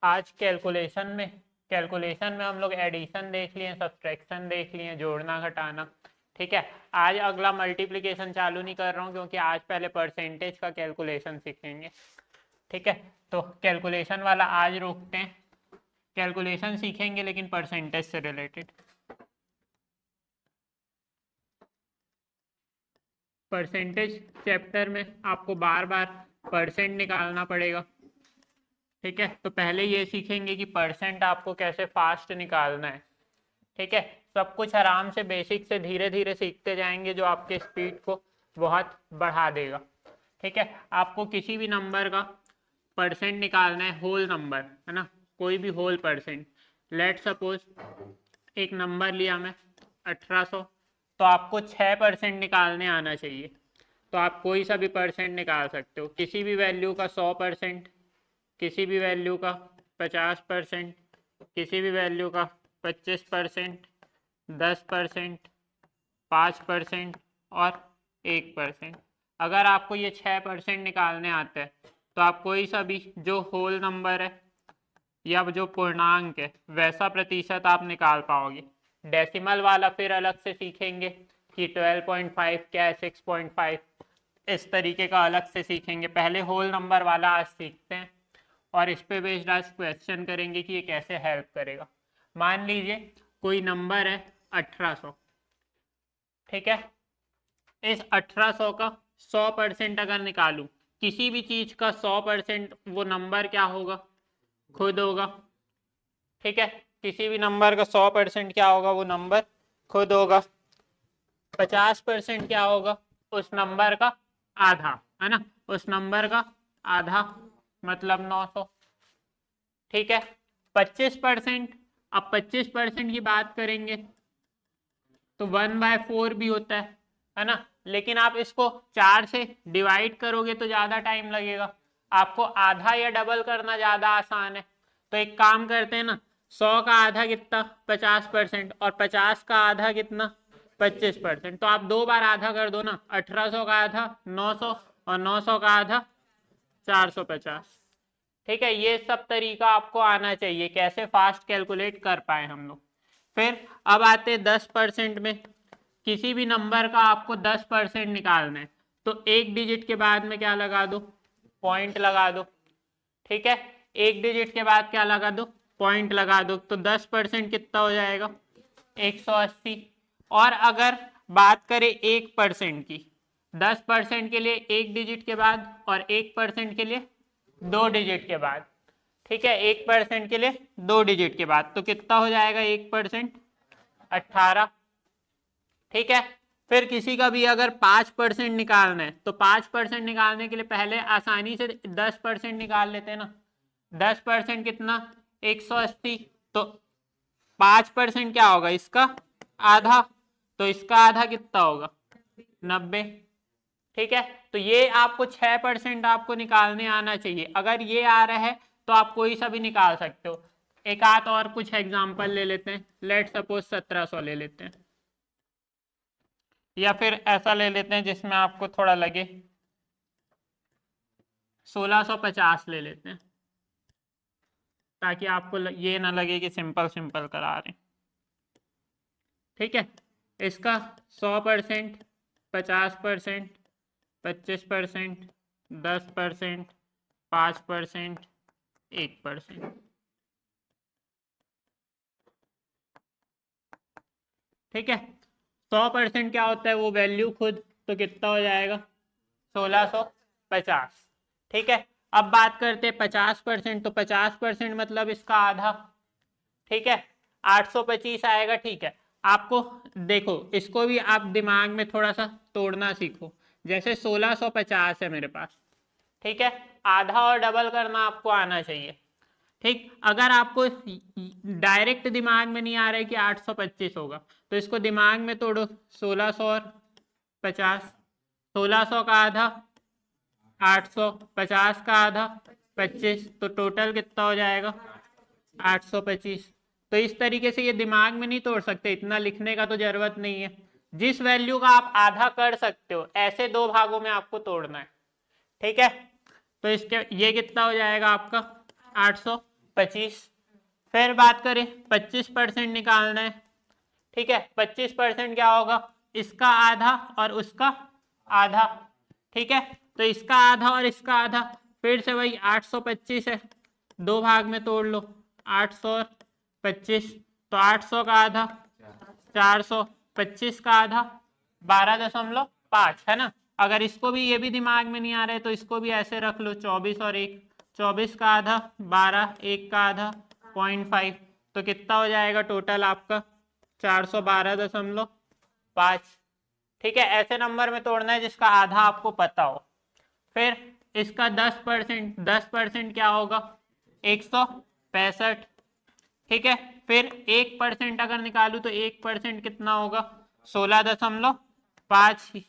आज कैलकुलेशन में हम लोग एडिशन देख लिए, सब्सट्रैक्शन देख लिए, जोड़ना घटाना। ठीक है, आज अगला मल्टीप्लिकेशन चालू नहीं कर रहा हूँ क्योंकि आज पहले परसेंटेज का कैलकुलेशन सीखेंगे। ठीक है, तो कैलकुलेशन वाला आज रोकते हैं, कैलकुलेशन सीखेंगे लेकिन परसेंटेज से रिलेटेड। परसेंटेज चैप्टर में आपको बार बार परसेंट निकालना पड़ेगा। ठीक है, तो पहले ये सीखेंगे कि परसेंट आपको कैसे फास्ट निकालना है। ठीक है, सब कुछ आराम से बेसिक से धीरे धीरे सीखते जाएंगे जो आपके स्पीड को बहुत बढ़ा देगा। ठीक है, आपको किसी भी नंबर का परसेंट निकालना है, होल नंबर है ना, कोई भी होल परसेंट। लेट सपोज एक नंबर लिया मैं 1800, तो आपको 6% निकालने आना चाहिए। तो आप कोई सा भी परसेंट निकाल सकते हो, किसी भी वैल्यू का 100%, किसी भी वैल्यू का 50%, किसी भी वैल्यू का 25%, 10%, 5% और 1%। अगर आपको ये 6% निकालने आते हैं तो आप कोई सा भी जो होल नंबर है या जो पूर्णांक है वैसा प्रतिशत आप निकाल पाओगे। डेसिमल वाला फिर अलग से सीखेंगे कि 12.5 क्या है, 6.5, इस तरीके का अलग से सीखेंगे। पहले होल नंबर वाला आज सीखते हैं और इस पे बेस्ड आज क्वेश्चन करेंगे कि ये कैसे हेल्प करेगा। मान लीजिए कोई नंबर है 1800, ठीक है, इस 1800 का 100% अगर निकालूं, किसी भी चीज का 100% वो नंबर क्या होगा, खुद होगा। ठीक है, किसी भी नंबर का 100% क्या होगा, वो नंबर खुद होगा। 50% क्या होगा, उस नंबर का आधा, है ना, उस नंबर का आधा मतलब 900। ठीक है, 25%, अब 25% की बात करेंगे तो 1/4 भी होता है ना, लेकिन आप इसको 4 से डिवाइड करोगे तो ज़्यादा टाइम लगेगा। आपको आधा या डबल करना ज़्यादा आसान है, तो एक काम करते हैं ना, 100 का आधा कितना, 50%, और 50 का आधा कितना, 25%। तो आप 2 बार आधा कर दो ना, 1800 का आधा 900 और 900 का आधा 450। ठीक है, ये सब तरीका आपको आना चाहिए कैसे फास्ट कैलकुलेट कर पाए हम लोग। फिर अब आते 10% में, किसी भी नंबर का आपको 10% निकालना है तो एक डिजिट के बाद में क्या लगा दो, पॉइंट लगा दो। ठीक है, एक डिजिट के बाद क्या लगा दो, पॉइंट लगा दो, तो 10% कितना हो जाएगा, 180। और अगर बात करें 1% की, 10% के लिए एक डिजिट के बाद और 1% के लिए 2 डिजिट के बाद। ठीक है, 1% के लिए 2 डिजिट के बाद, तो कितना हो जाएगा 1%, 18। ठीक है, फिर किसी का भी अगर 5% निकालना है तो 5% निकालने के लिए पहले आसानी से 10% निकाल लेते हैं ना। 10% कितना, 180, तो 5% क्या होगा, इसका आधा, तो इसका आधा कितना होगा, 90। ठीक है, तो ये आपको 6% आपको निकालने आना चाहिए। अगर ये आ रहा है तो आप कोई सा भी निकाल सकते हो। एक आध और कुछ एग्जांपल ले लेते हैं, लेट सपोज 1700 ले लेते हैं, या फिर ऐसा ले लेते हैं जिसमें आपको थोड़ा लगे 1650 ले लेते हैं, ताकि आपको ये ना लगे कि सिंपल सिंपल करा रहे हैं। ठीक है, इसका 100%, 50%, 25%, 10%, 5%, 1%। ठीक है, 100% क्या होता है, वो वैल्यू खुद, तो कितना हो जाएगा 1650। ठीक है, अब बात करते हैं 50%, तो 50% मतलब इसका आधा। ठीक है, 825 आएगा। ठीक है, आपको देखो इसको भी आप दिमाग में थोड़ा सा तोड़ना सीखो। जैसे 1650 है मेरे पास, ठीक है, आधा और डबल करना आपको आना चाहिए। ठीक, अगर आपको डायरेक्ट दिमाग में नहीं आ रहा है कि 825 होगा तो इसको दिमाग में तोड़ो, 1600 और 50, 1600 का आधा 800, 50 का आधा 25, तो टोटल कितना हो जाएगा 825। तो इस तरीके से ये दिमाग में नहीं तोड़ सकते, इतना लिखने का तो जरूरत नहीं है। जिस वैल्यू का आप आधा कर सकते हो ऐसे दो भागों में आपको तोड़ना है। ठीक है, तो इसके ये कितना हो जाएगा आपका 800, 25। फिर बात करें 25% निकालना है, ठीक है। 25% क्या होगा, इसका आधा और उसका आधा, ठीक है। तो इसका आधा और इसका आधा, फिर से वही 825 है, दो भाग में तोड़ लो, 800 और 25, तो 800 का आधा 400, 25 का आधा 12.5 है ना। अगर इसको भी, ये भी दिमाग में नहीं आ रहा है तो इसको भी ऐसे रख लो, 24 और 1, 24 का आधा 12, 1 का आधा 0.5, तो कितना हो जाएगा टोटल आपका 412.5, ठीक है। ऐसे नंबर में तोड़ना है जिसका आधा आपको पता हो। फिर इसका 10%, 10% क्या होगा 165, ठीक है। फिर 1% अगर निकालू तो 1% कितना होगा 16.5,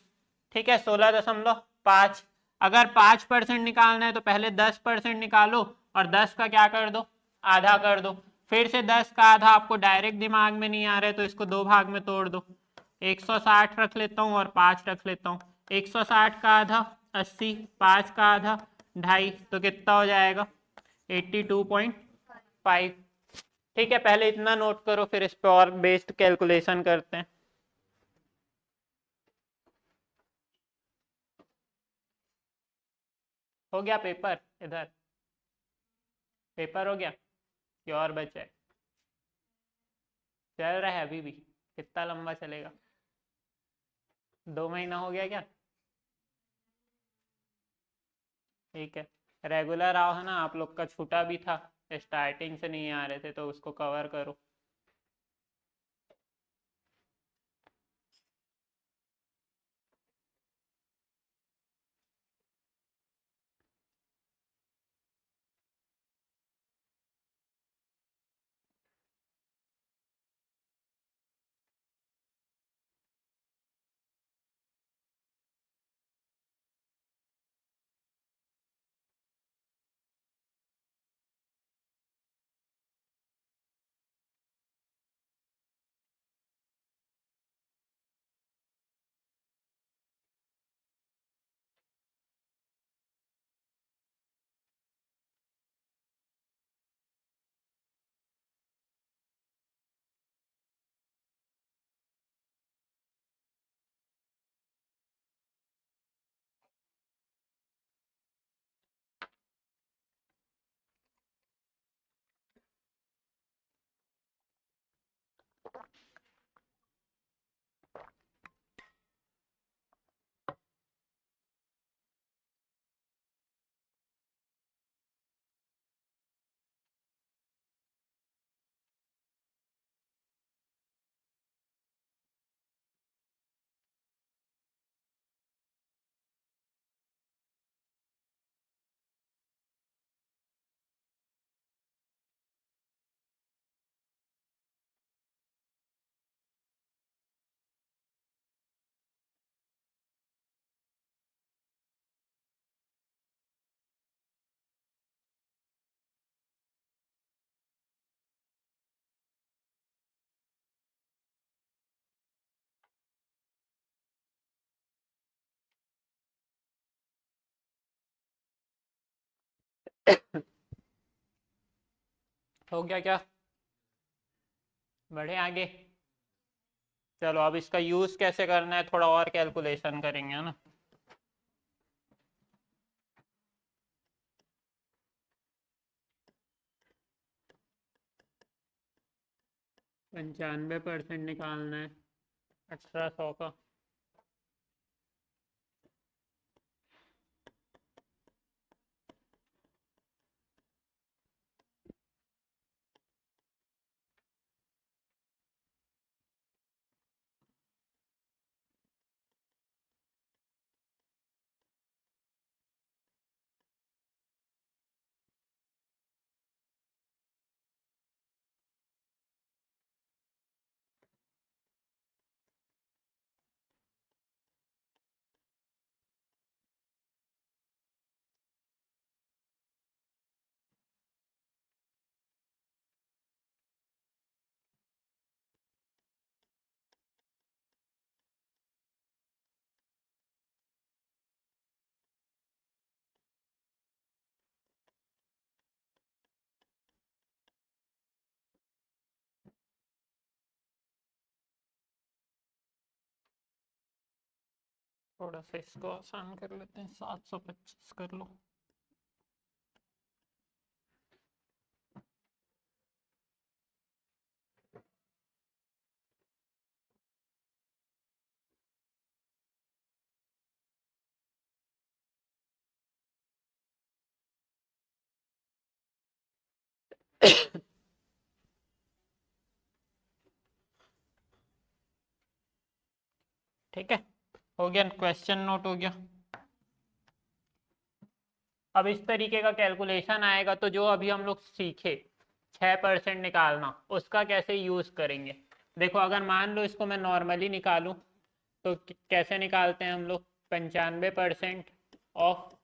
ठीक है, 16.5। अगर 5% निकालना है तो पहले 10% निकालो और 10 का क्या कर दो, आधा कर दो। फिर से 10 का आधा आपको डायरेक्ट दिमाग में नहीं आ रहा है तो इसको दो भाग में तोड़ दो, 160 रख लेता हूँ और 5 रख लेता हूँ। 160 का आधा 80, 5 का आधा 2.5, तो कितना हो जाएगा 82.5, ठीक है। पहले इतना नोट करो, फिर इस पे और बेस्ड कैलकुलेशन करते हैं। हो गया पेपर, इधर पेपर हो गया कि और बचा है, चल रहा है अभी भी, कितना लंबा चलेगा, 2 महीना हो गया क्या, ठीक है। रेगुलर आओ, है ना, आप लोग का छूटा भी था, स्टार्टिंग से नहीं आ रहे थे तो उसको कवर करो। हो गया क्या, बढ़े आगे। चलो अब इसका यूज कैसे करना है, थोड़ा और कैलकुलेशन करेंगे, है ना। 95% निकालना है 1800 का, थोड़ा सा इसको आसान कर लेते हैं, 725 कर लो। ठीक है, हो गया, क्वेश्चन नोट हो गया। अब इस तरीके का कैलकुलेशन आएगा, तो जो अभी हम लोग सीखे 6% निकालना, उसका कैसे यूज करेंगे। देखो अगर मान लो इसको मैं नॉर्मली निकालूं तो कैसे निकालते हैं हम लोग। 95% ऑफ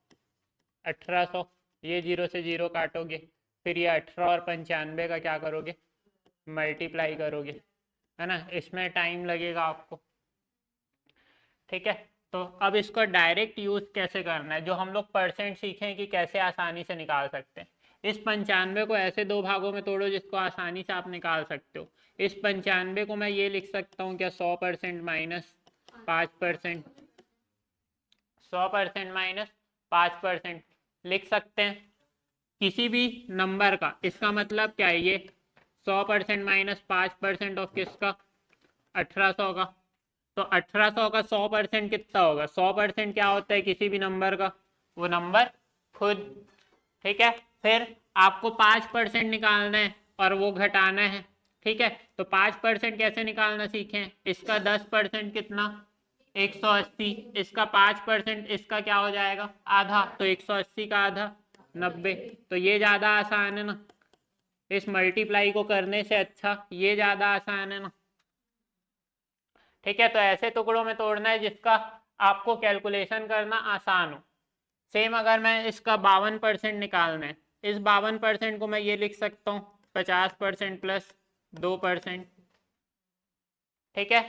1800, ये 0 से 0 काटोगे, फिर ये 18 और 95 का क्या करोगे, मल्टीप्लाई करोगे, है ना। इसमें टाइम लगेगा आपको। ठीक है, तो अब इसको डायरेक्ट यूज कैसे करना है, जो हम लोग परसेंट सीखें कि कैसे आसानी से निकाल सकते हैं। इस 95 को ऐसे दो भागों में तोड़ो जिसको आसानी से आप निकाल सकते हो। इस 95 को मैं ये लिख सकता हूँ क्या, 100% माइनस 5%, 100% माइनस 5% लिख सकते हैं किसी भी नंबर का। इसका मतलब क्या है, ये 100% माइनस 5% ऑफ किसका, 1800 का। तो 1800 का 100% कितना होगा, 100% क्या होता है किसी भी नंबर का, वो नंबर खुद। ठीक है, फिर आपको 5% निकालना है और वो घटाना है। ठीक है, तो 5% कैसे निकालना सीखें। इसका 10% कितना, 180, इसका 5% इसका क्या हो जाएगा, आधा, तो 180 का आधा 90। तो ये ज़्यादा आसान है ना, इस मल्टीप्लाई को करने से अच्छा ये ज़्यादा आसान है ना। ठीक है, तो ऐसे टुकड़ों में तोड़ना है जिसका आपको कैलकुलेशन करना आसान हो। सेम अगर मैं इसका 52% निकालना है, इस 52% को मैं ये लिख सकता हूँ 50% प्लस 2%। ठीक है,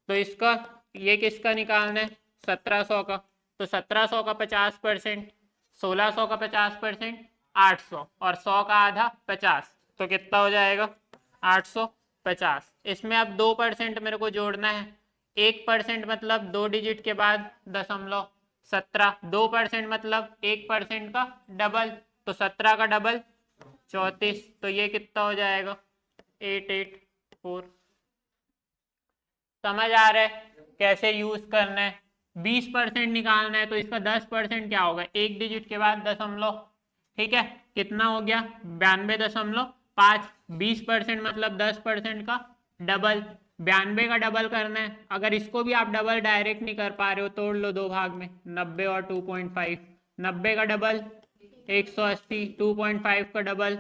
तो इसका ये किसका निकालना है, 1700 का। तो 1700 का 50%, 1600 का 50%, 800, और 100 का आधा 50, तो कितना हो जाएगा 850। इसमें अब 2% मेरे को जोड़ना है। 1% मतलब 2 डिजिट के बाद दशमलव 17, 2% मतलब 1% का डबल, तो 17 का डबल 34, तो ये कितना हो जाएगा 884। समझ आ रहा है कैसे यूज करना है। 20% निकालना है तो इसका 10% क्या होगा, एक डिजिट के बाद दशमलव। ठीक है, कितना हो गया 92.5। 20% मतलब 10% का डबल, 92 का डबल करना है। अगर इसको भी आप डबल डायरेक्ट नहीं कर पा रहे हो, तोड़ लो दो भाग में, 90 और 2.5। 90 का डबल 180, 2.5 का डबल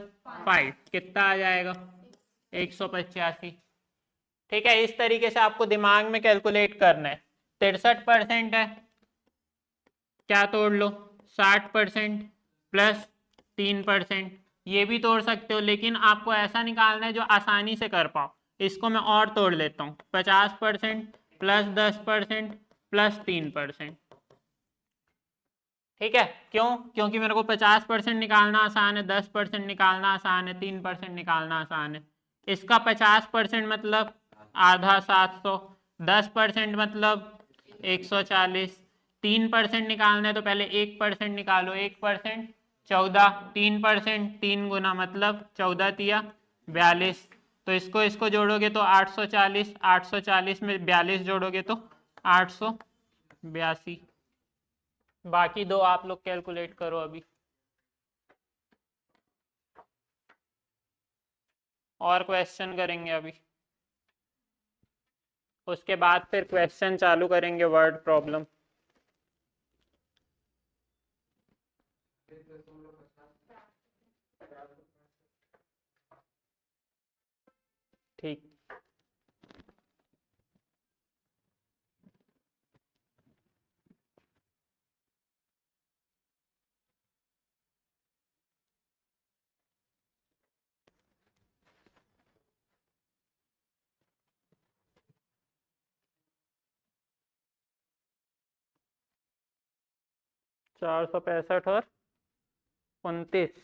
5, कितना आ जाएगा 185। ठीक है, इस तरीके से आपको दिमाग में कैलकुलेट करना है। 63% है, क्या तोड़ लो 60% प्लस 3%, ये भी तोड़ सकते हो, लेकिन आपको ऐसा निकालना है जो आसानी से कर पाओ। इसको मैं और तोड़ लेता हूँ, 50% प्लस 10% प्लस 3%। ठीक है, क्यों, क्योंकि मेरे को 50% निकालना आसान है, 10% निकालना आसान है, 3% निकालना आसान है। इसका 50% मतलब आधा 700, 10% मतलब 140, 3% निकालना है तो पहले 1% निकालो, 1% 14, 3% 3 गुना मतलब 14 तिया 42। तो इसको इसको जोड़ोगे तो 840, 840 में 42 जोड़ोगे तो 882। बाकी दो आप लोग कैलकुलेट करो अभी। और क्वेश्चन करेंगे अभी, उसके बाद फिर क्वेश्चन चालू करेंगे वर्ड प्रॉब्लम। ठीक, 465 और 29।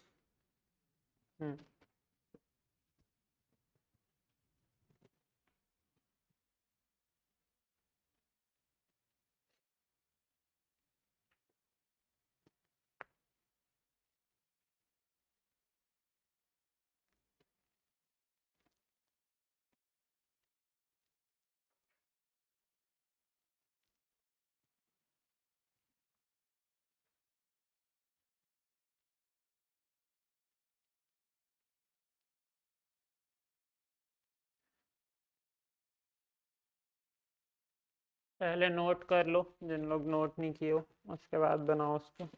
पहले नोट कर लो, जिन लोग नोट नहीं किए हो, उसके बाद बनाओ उसको।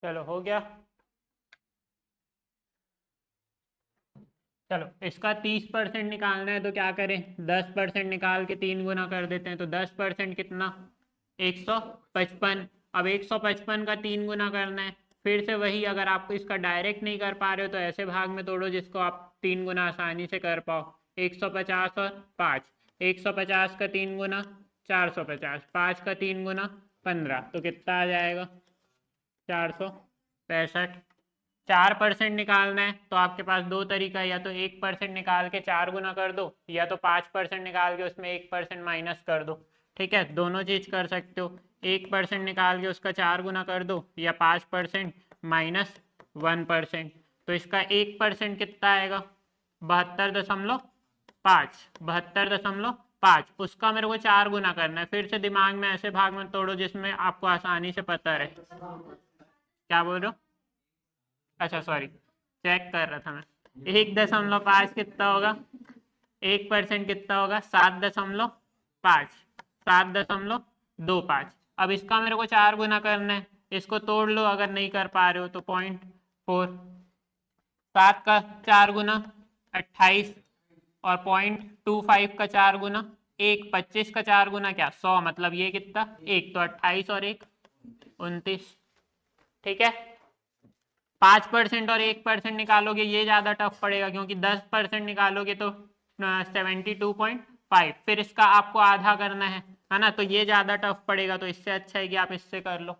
चलो हो गया। चलो इसका 30% निकालना है तो क्या करें, 10% निकाल के 3 गुना कर देते हैं। तो 10% कितना, 155। अब 155 का 3 गुना करना है। फिर से वही, अगर आपको इसका डायरेक्ट नहीं कर पा रहे हो तो ऐसे भाग में तोड़ो जिसको आप 3 गुना आसानी से कर पाओ। 150 और 5, 150 का 3 गुना 450, 5 का 3 गुना 15, तो कितना आ जाएगा, 465। 4% निकालना है तो आपके पास दो तरीका है, या तो 1% निकाल के 4 गुना कर दो, या तो 5% निकाल के उसमें 1% माइनस कर दो। ठीक है, दोनों चीज कर सकते हो। 1% निकाल के उसका 4 गुना कर दो, या 5% माइनस 1%। तो इसका 1% कितना आएगा, 72.5, 72.5। उसका मेरे को 4 गुना करना है। फिर से दिमाग में ऐसे भाग में तोड़ो जिसमें आपको आसानी से पता रहे। क्या बोल रहे हो, अच्छा सॉरी, चेक कर रहा था मैं। 1.5 कितना होगा, 1% कितना होगा, 7.5, 7.25। अब इसका मेरे को 4 गुना करना है। इसको तोड़ लो अगर नहीं कर पा रहे हो तो, 0.4, 7 का 4 गुना 28, और 0.25 का 4 गुना 1, 25 का 4 गुना क्या, 100, मतलब ये कितना, 1, तो 28 और 1 29। ठीक है, 5% और 1% निकालोगे ये ज्यादा टफ पड़ेगा, क्योंकि 10% निकालोगे तो 72.5। फिर इसका आपको आधा करना है ना, तो ये ज्यादा टफ पड़ेगा। तो इससे अच्छा है कि आप इससे कर लो।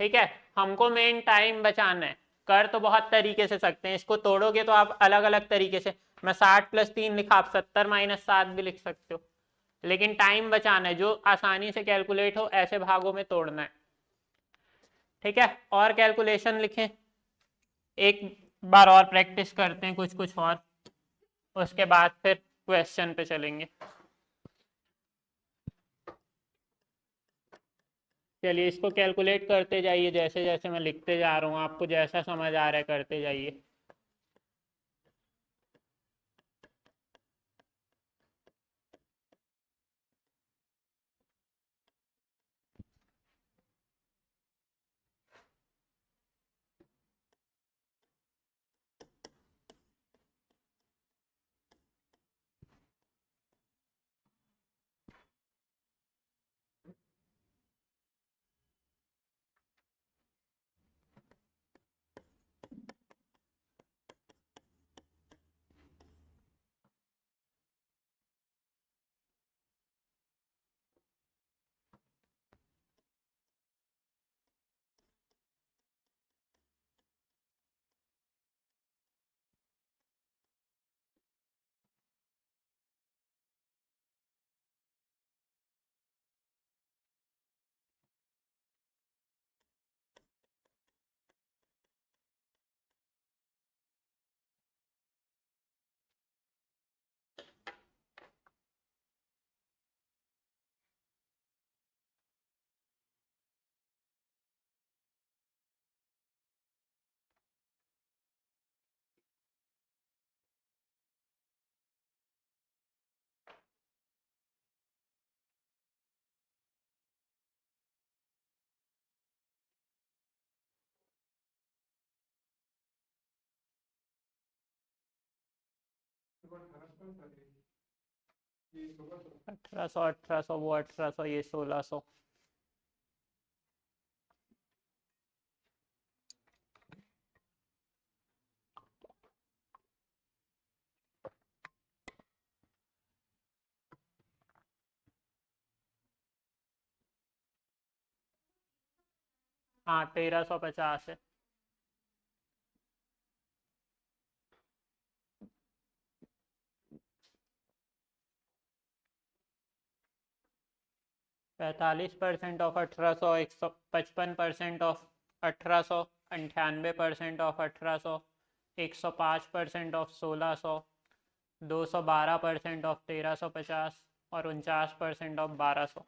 ठीक है, हमको मेन टाइम बचाना है। कर तो बहुत तरीके से सकते हैं, इसको तोड़ोगे तो आप अलग अलग तरीके से, मैं 60 + 3 लिखा, आप 70 - 7 भी लिख सकते हो। लेकिन टाइम बचाना है, जो आसानी से कैलकुलेट हो ऐसे भागों में तोड़ना है। ठीक है, और कैलकुलेशन लिखें, एक बार और प्रैक्टिस करते हैं कुछ कुछ और, उसके बाद फिर क्वेश्चन पे चलेंगे। चलिए इसको कैलकुलेट करते जाइए, जैसे जैसे मैं लिखते जा रहा हूँ, आपको जैसा समझ आ रहा है करते जाइए। 1800 1800 वो 1800 ये 1600। हाँ 1350 है। पैंतालीस % of 1800, 155% of 1800, 98% of 1800, 105% of 1600, 212% of 1350 और 49% ऑफ 1200।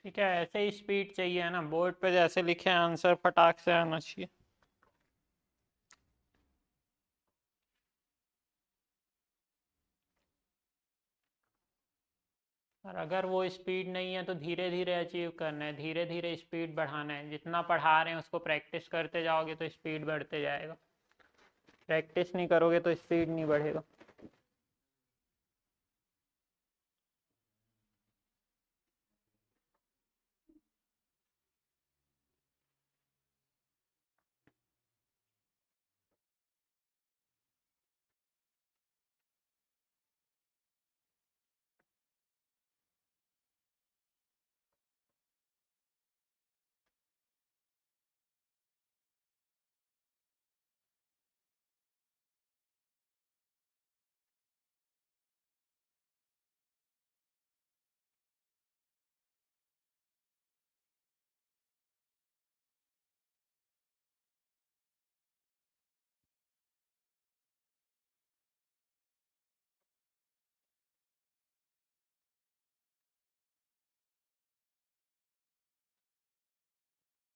ठीक है, ऐसे ही स्पीड चाहिए है ना, बोर्ड पे जैसे लिखे आंसर फटाक से आना चाहिए। और अगर वो स्पीड नहीं है तो धीरे धीरे अचीव करना है, धीरे धीरे स्पीड बढ़ाना है। जितना पढ़ा रहे हैं उसको प्रैक्टिस करते जाओगे तो स्पीड बढ़ते जाएगा, प्रैक्टिस नहीं करोगे तो स्पीड नहीं बढ़ेगा।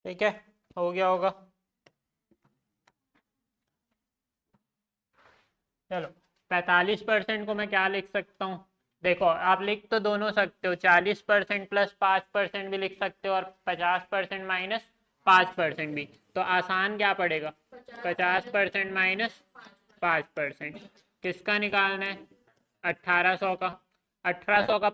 ठीक है, हो गया होगा। चलो 45% को मैं क्या लिख सकता हूँ, देखो आप लिख तो दोनों सकते हो, 40% प्लस 5% भी लिख सकते हो और 50% माइनस 5% भी। तो आसान क्या पड़ेगा, 50% माइनस 5%। किसका निकालना है, 1800 का। 1800 का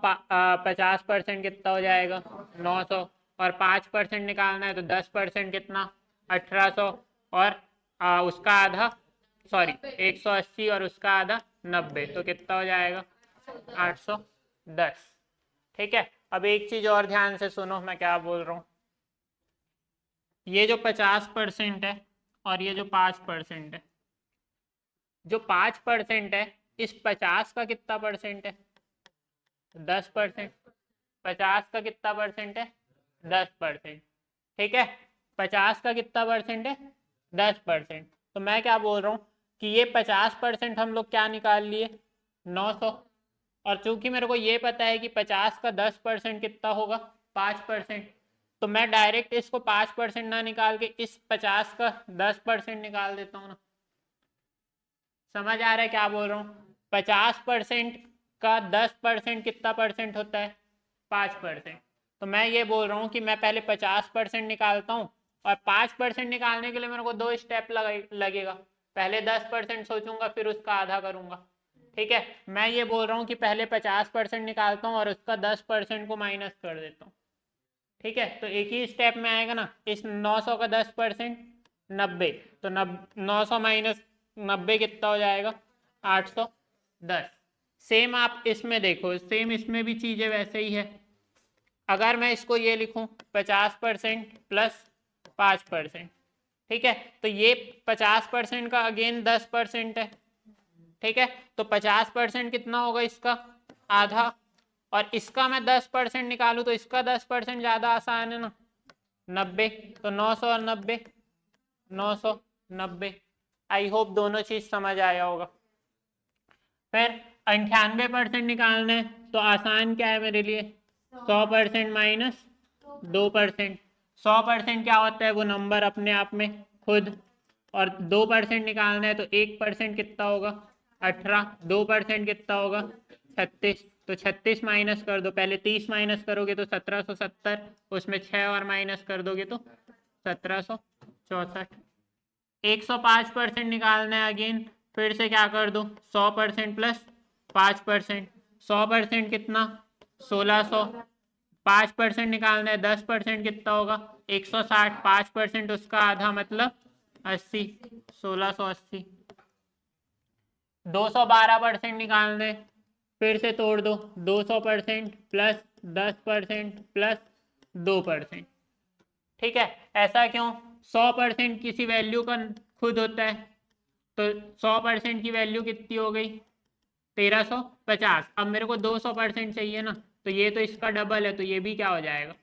50% कितना हो जाएगा, 900। और 5% निकालना है तो 10% कितना, 1800। और उसका आधा, सॉरी 180 और उसका आधा 90, तो कितना हो जाएगा 810। ठीक है, अब एक चीज और ध्यान से सुनो मैं क्या बोल रहा हूँ। ये जो 50% है और ये जो 5% है, जो 5% है इस 50 का कितना परसेंट है, 10%। 50 का कितना परसेंट है, 10%। ठीक है, 50 का कितना परसेंट है, 10%। तो मैं क्या बोल रहा हूँ कि ये 50% हम लोग क्या निकाल लिए, 900। और चूंकि मेरे को ये पता है कि 50 का 10% कितना होगा, 5%। तो मैं डायरेक्ट इसको 5% ना निकाल के इस 50 का 10% निकाल देता हूँ ना। समझ आ रहा है क्या बोल रहा हूँ, 50% का 10% कितना परसेंट होता है, 5%। तो मैं ये बोल रहा हूँ कि मैं पहले 50% निकालता हूँ और 5% निकालने के लिए मेरे को 2 स्टेप लगेगा। पहले 10% सोचूंगा फिर उसका आधा करूंगा। ठीक है, मैं ये बोल रहा हूँ कि पहले 50% निकालता हूँ और उसका 10% को माइनस कर देता हूँ। ठीक है, तो एक ही स्टेप में आएगा ना, इस 900 का 10% 90, तो 900 माइनस 90 कितना हो जाएगा, 810। सेम आप इसमें देखो, सेम इसमें भी चीजें वैसे ही है। अगर मैं इसको ये लिखूं 50% प्लस 5%, ठीक है, तो ये 50% का अगेन 10% है। ठीक है, तो 50% कितना होगा इसका, आधा। और इसका मैं 10% निकालूं तो इसका 10% ज्यादा आसान है ना। 90, तो 900 और 90, 990। आई होप दोनों चीज समझ आया होगा। फिर 98% निकालना है, तो आसान क्या है मेरे लिए, 100% माइनस 2%। 100% क्या होता है, वो नंबर अपने आप में खुद, और 2% निकालना है तो 1% कितना होगा, 18, 2% कितना होगा, 36। तो 36 माइनस कर दो, पहले 30 माइनस करोगे तो 1770, उसमें 6 और माइनस कर दोगे तो 1764। 105% निकालना है अगेन, फिर से क्या कर दो, 100% प्लस 5%। 100% कितना, 1600। 5% निकालना है, 10% कितना होगा, 160। 5% उसका आधा मतलब 80, 1680। 212% निकालना है, फिर से तोड़ दो, 200% प्लस 10% प्लस 2%। ठीक है, ऐसा क्यों, 100% किसी वैल्यू का खुद होता है, तो 100% की वैल्यू कितनी हो गई, 1350। अब मेरे को 200% चाहिए ना, तो ये तो इसका डबल है, तो ये भी क्या हो जाएगा,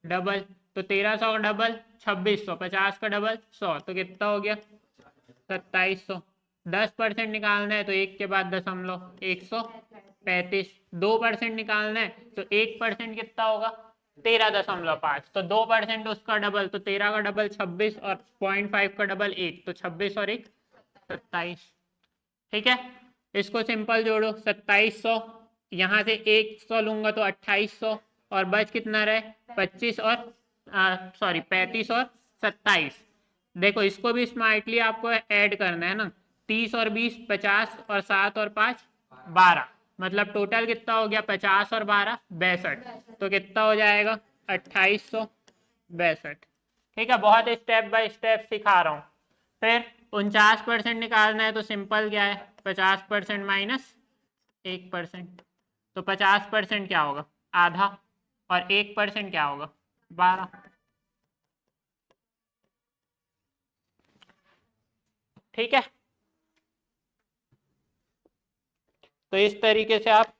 डबल। तो 1300 का डबल 2600, 50 का डबल 100, तो कितना हो गया, 2700। 10% निकालना है तो एक के बाद दशमलव, 135। 2% निकालना है तो 1% कितना होगा, 13.5। तो 2% उसका डबल, तो 13 का डबल 26 और 0.5 का डबल 1, तो 26 और 1 27। ठीक है, इसको सिंपल जोड़ो, 2700, यहाँ से 100 लूंगा तो 2800, और बच कितना रहे, 25 और सॉरी 35 और 27। देखो इसको भी स्मार्टली आपको ऐड करना है ना, 30 और 20 50, और 7 और 5 12, मतलब टोटल कितना हो गया, 50 और 12 62, तो कितना हो जाएगा, 2862। ठीक है, बहुत स्टेप बाय स्टेप सिखा रहा हूँ। फिर 49% निकालना है, तो सिंपल क्या है, 50% माइनस 1%। तो 50% क्या होगा, आधा, और 1% क्या होगा, 12। ठीक है, तो इस तरीके से आप,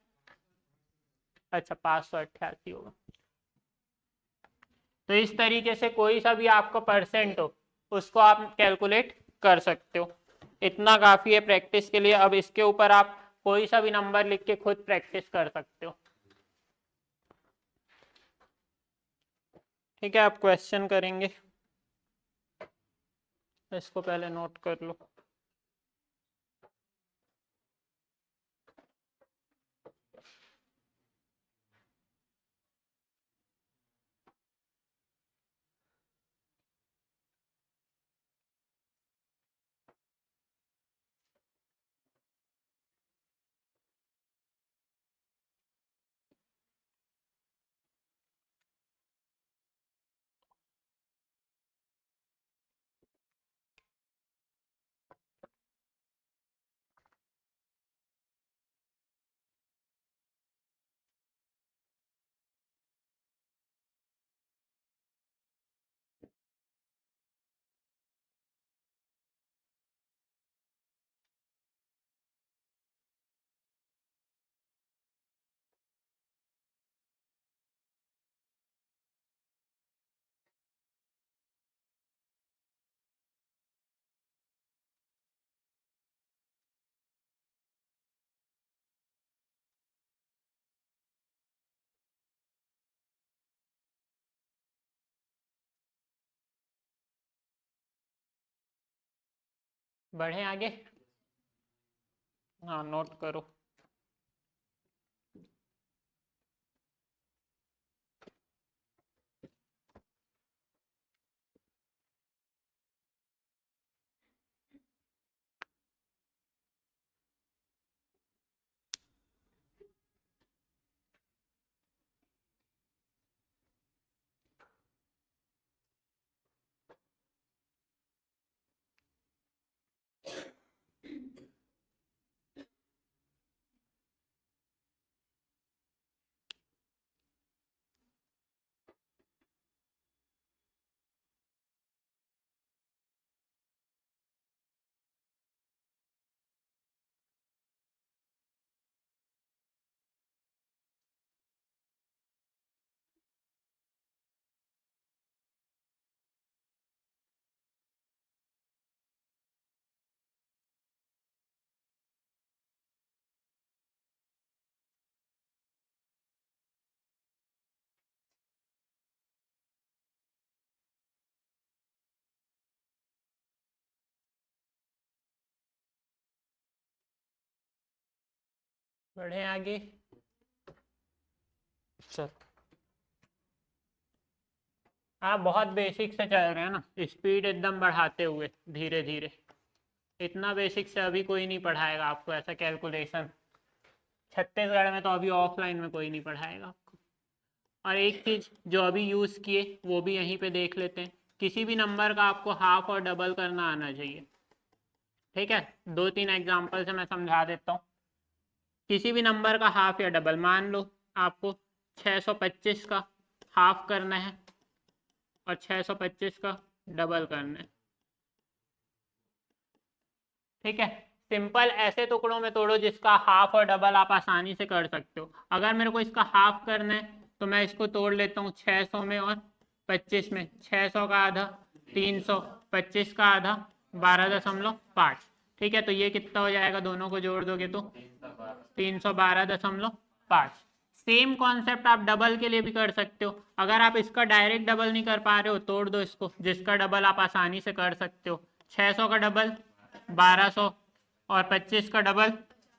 अच्छा 588 होगा। तो इस तरीके से कोई सा भी आपका परसेंट हो, उसको आप कैलकुलेट कर सकते हो। इतना काफ़ी है प्रैक्टिस के लिए। अब इसके ऊपर आप कोई सा भी नंबर लिख के खुद प्रैक्टिस कर सकते हो। ठीक है, आप क्वेश्चन करेंगे, इसको पहले नोट कर लो। बढ़े आगे, हाँ नोट करो। बढ़े आगे। चल, आप बहुत बेसिक से चल रहे हैं ना, स्पीड एकदम बढ़ाते हुए धीरे धीरे। इतना बेसिक से अभी कोई नहीं पढ़ाएगा आपको ऐसा कैलकुलेशन। छत्तीसगढ़ में तो अभी ऑफलाइन में कोई नहीं पढ़ाएगा आपको। और एक चीज़ जो अभी यूज़ किए वो भी यहीं पे देख लेते हैं। किसी भी नंबर का आपको हाफ और डबल करना आना चाहिए। ठीक है, 2-3 एग्जाम्पल से मैं समझा देता हूँ। किसी भी नंबर का हाफ या डबल, मान लो आपको 625 का हाफ करना है और 625 का डबल करना है। ठीक है, सिंपल ऐसे टुकड़ों में तोड़ो जिसका हाफ और डबल आप आसानी से कर सकते हो। अगर मेरे को इसका हाफ करना है तो मैं इसको तोड़ लेता हूँ 600 में और 25 में। 600 का आधा 300, 25 का आधा 12.5। ठीक है, तो ये कितना हो जाएगा, दोनों को जोड़ दोगे तो 312.5। सेम कॉन्सेप्ट आप डबल के लिए भी कर सकते हो। अगर आप इसका डायरेक्ट डबल नहीं कर पा रहे हो, तोड़ दो इसको, जिसका डबल आप आसानी से कर सकते हो। 600 का डबल 1200 और 25 का डबल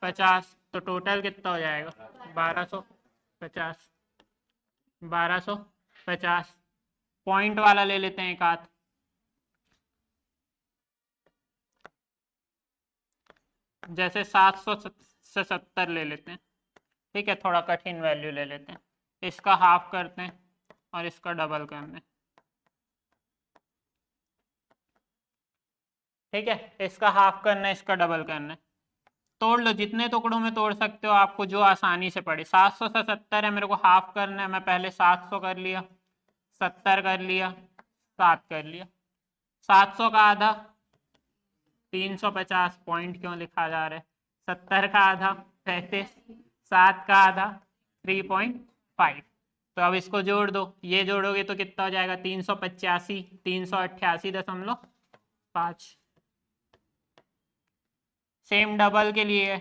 50, तो टोटल कितना हो जाएगा 1250। 1250 पॉइंट वाला ले लेते हैं एक हाथ। जैसे 700 से 70 ले लेते हैं। ठीक है, थोड़ा कठिन वैल्यू ले लेते हैं। इसका हाफ करते हैं और इसका डबल करते हैं। ठीक है, इसका हाफ करना है, इसका डबल करना है। तोड़ लो, जितने टुकड़ों में तोड़ सकते हो आपको जो आसानी से पड़े। 700 से 70 है, मेरे को हाफ करना है, मैं पहले 700 कर लिया, 70 कर लिया, 7 कर लिया। 700 का आधा 350, पॉइंट क्यों लिखा जा रहा है। 70 का आधा 35, 7 का आधा 3.5। तो अब इसको जोड़ दो, ये जोड़ोगे तो कितना हो जाएगा 385, 388.5। सेम डबल के लिए,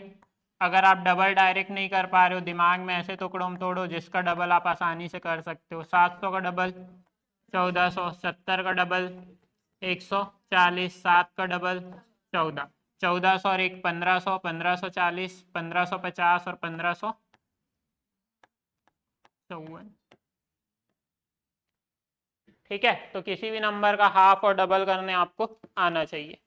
अगर आप डबल डायरेक्ट नहीं कर पा रहे हो, दिमाग में ऐसे टुकड़ों में तोड़ो जिसका डबल आप आसानी से कर सकते हो। 700 का डबल 1400, 70 का डबल 140, 7 का डबल 14, 1400 और एक 1500, 1540, 1550 और 1554। ठीक है, तो किसी भी नंबर का हाफ और डबल करने आपको आना चाहिए।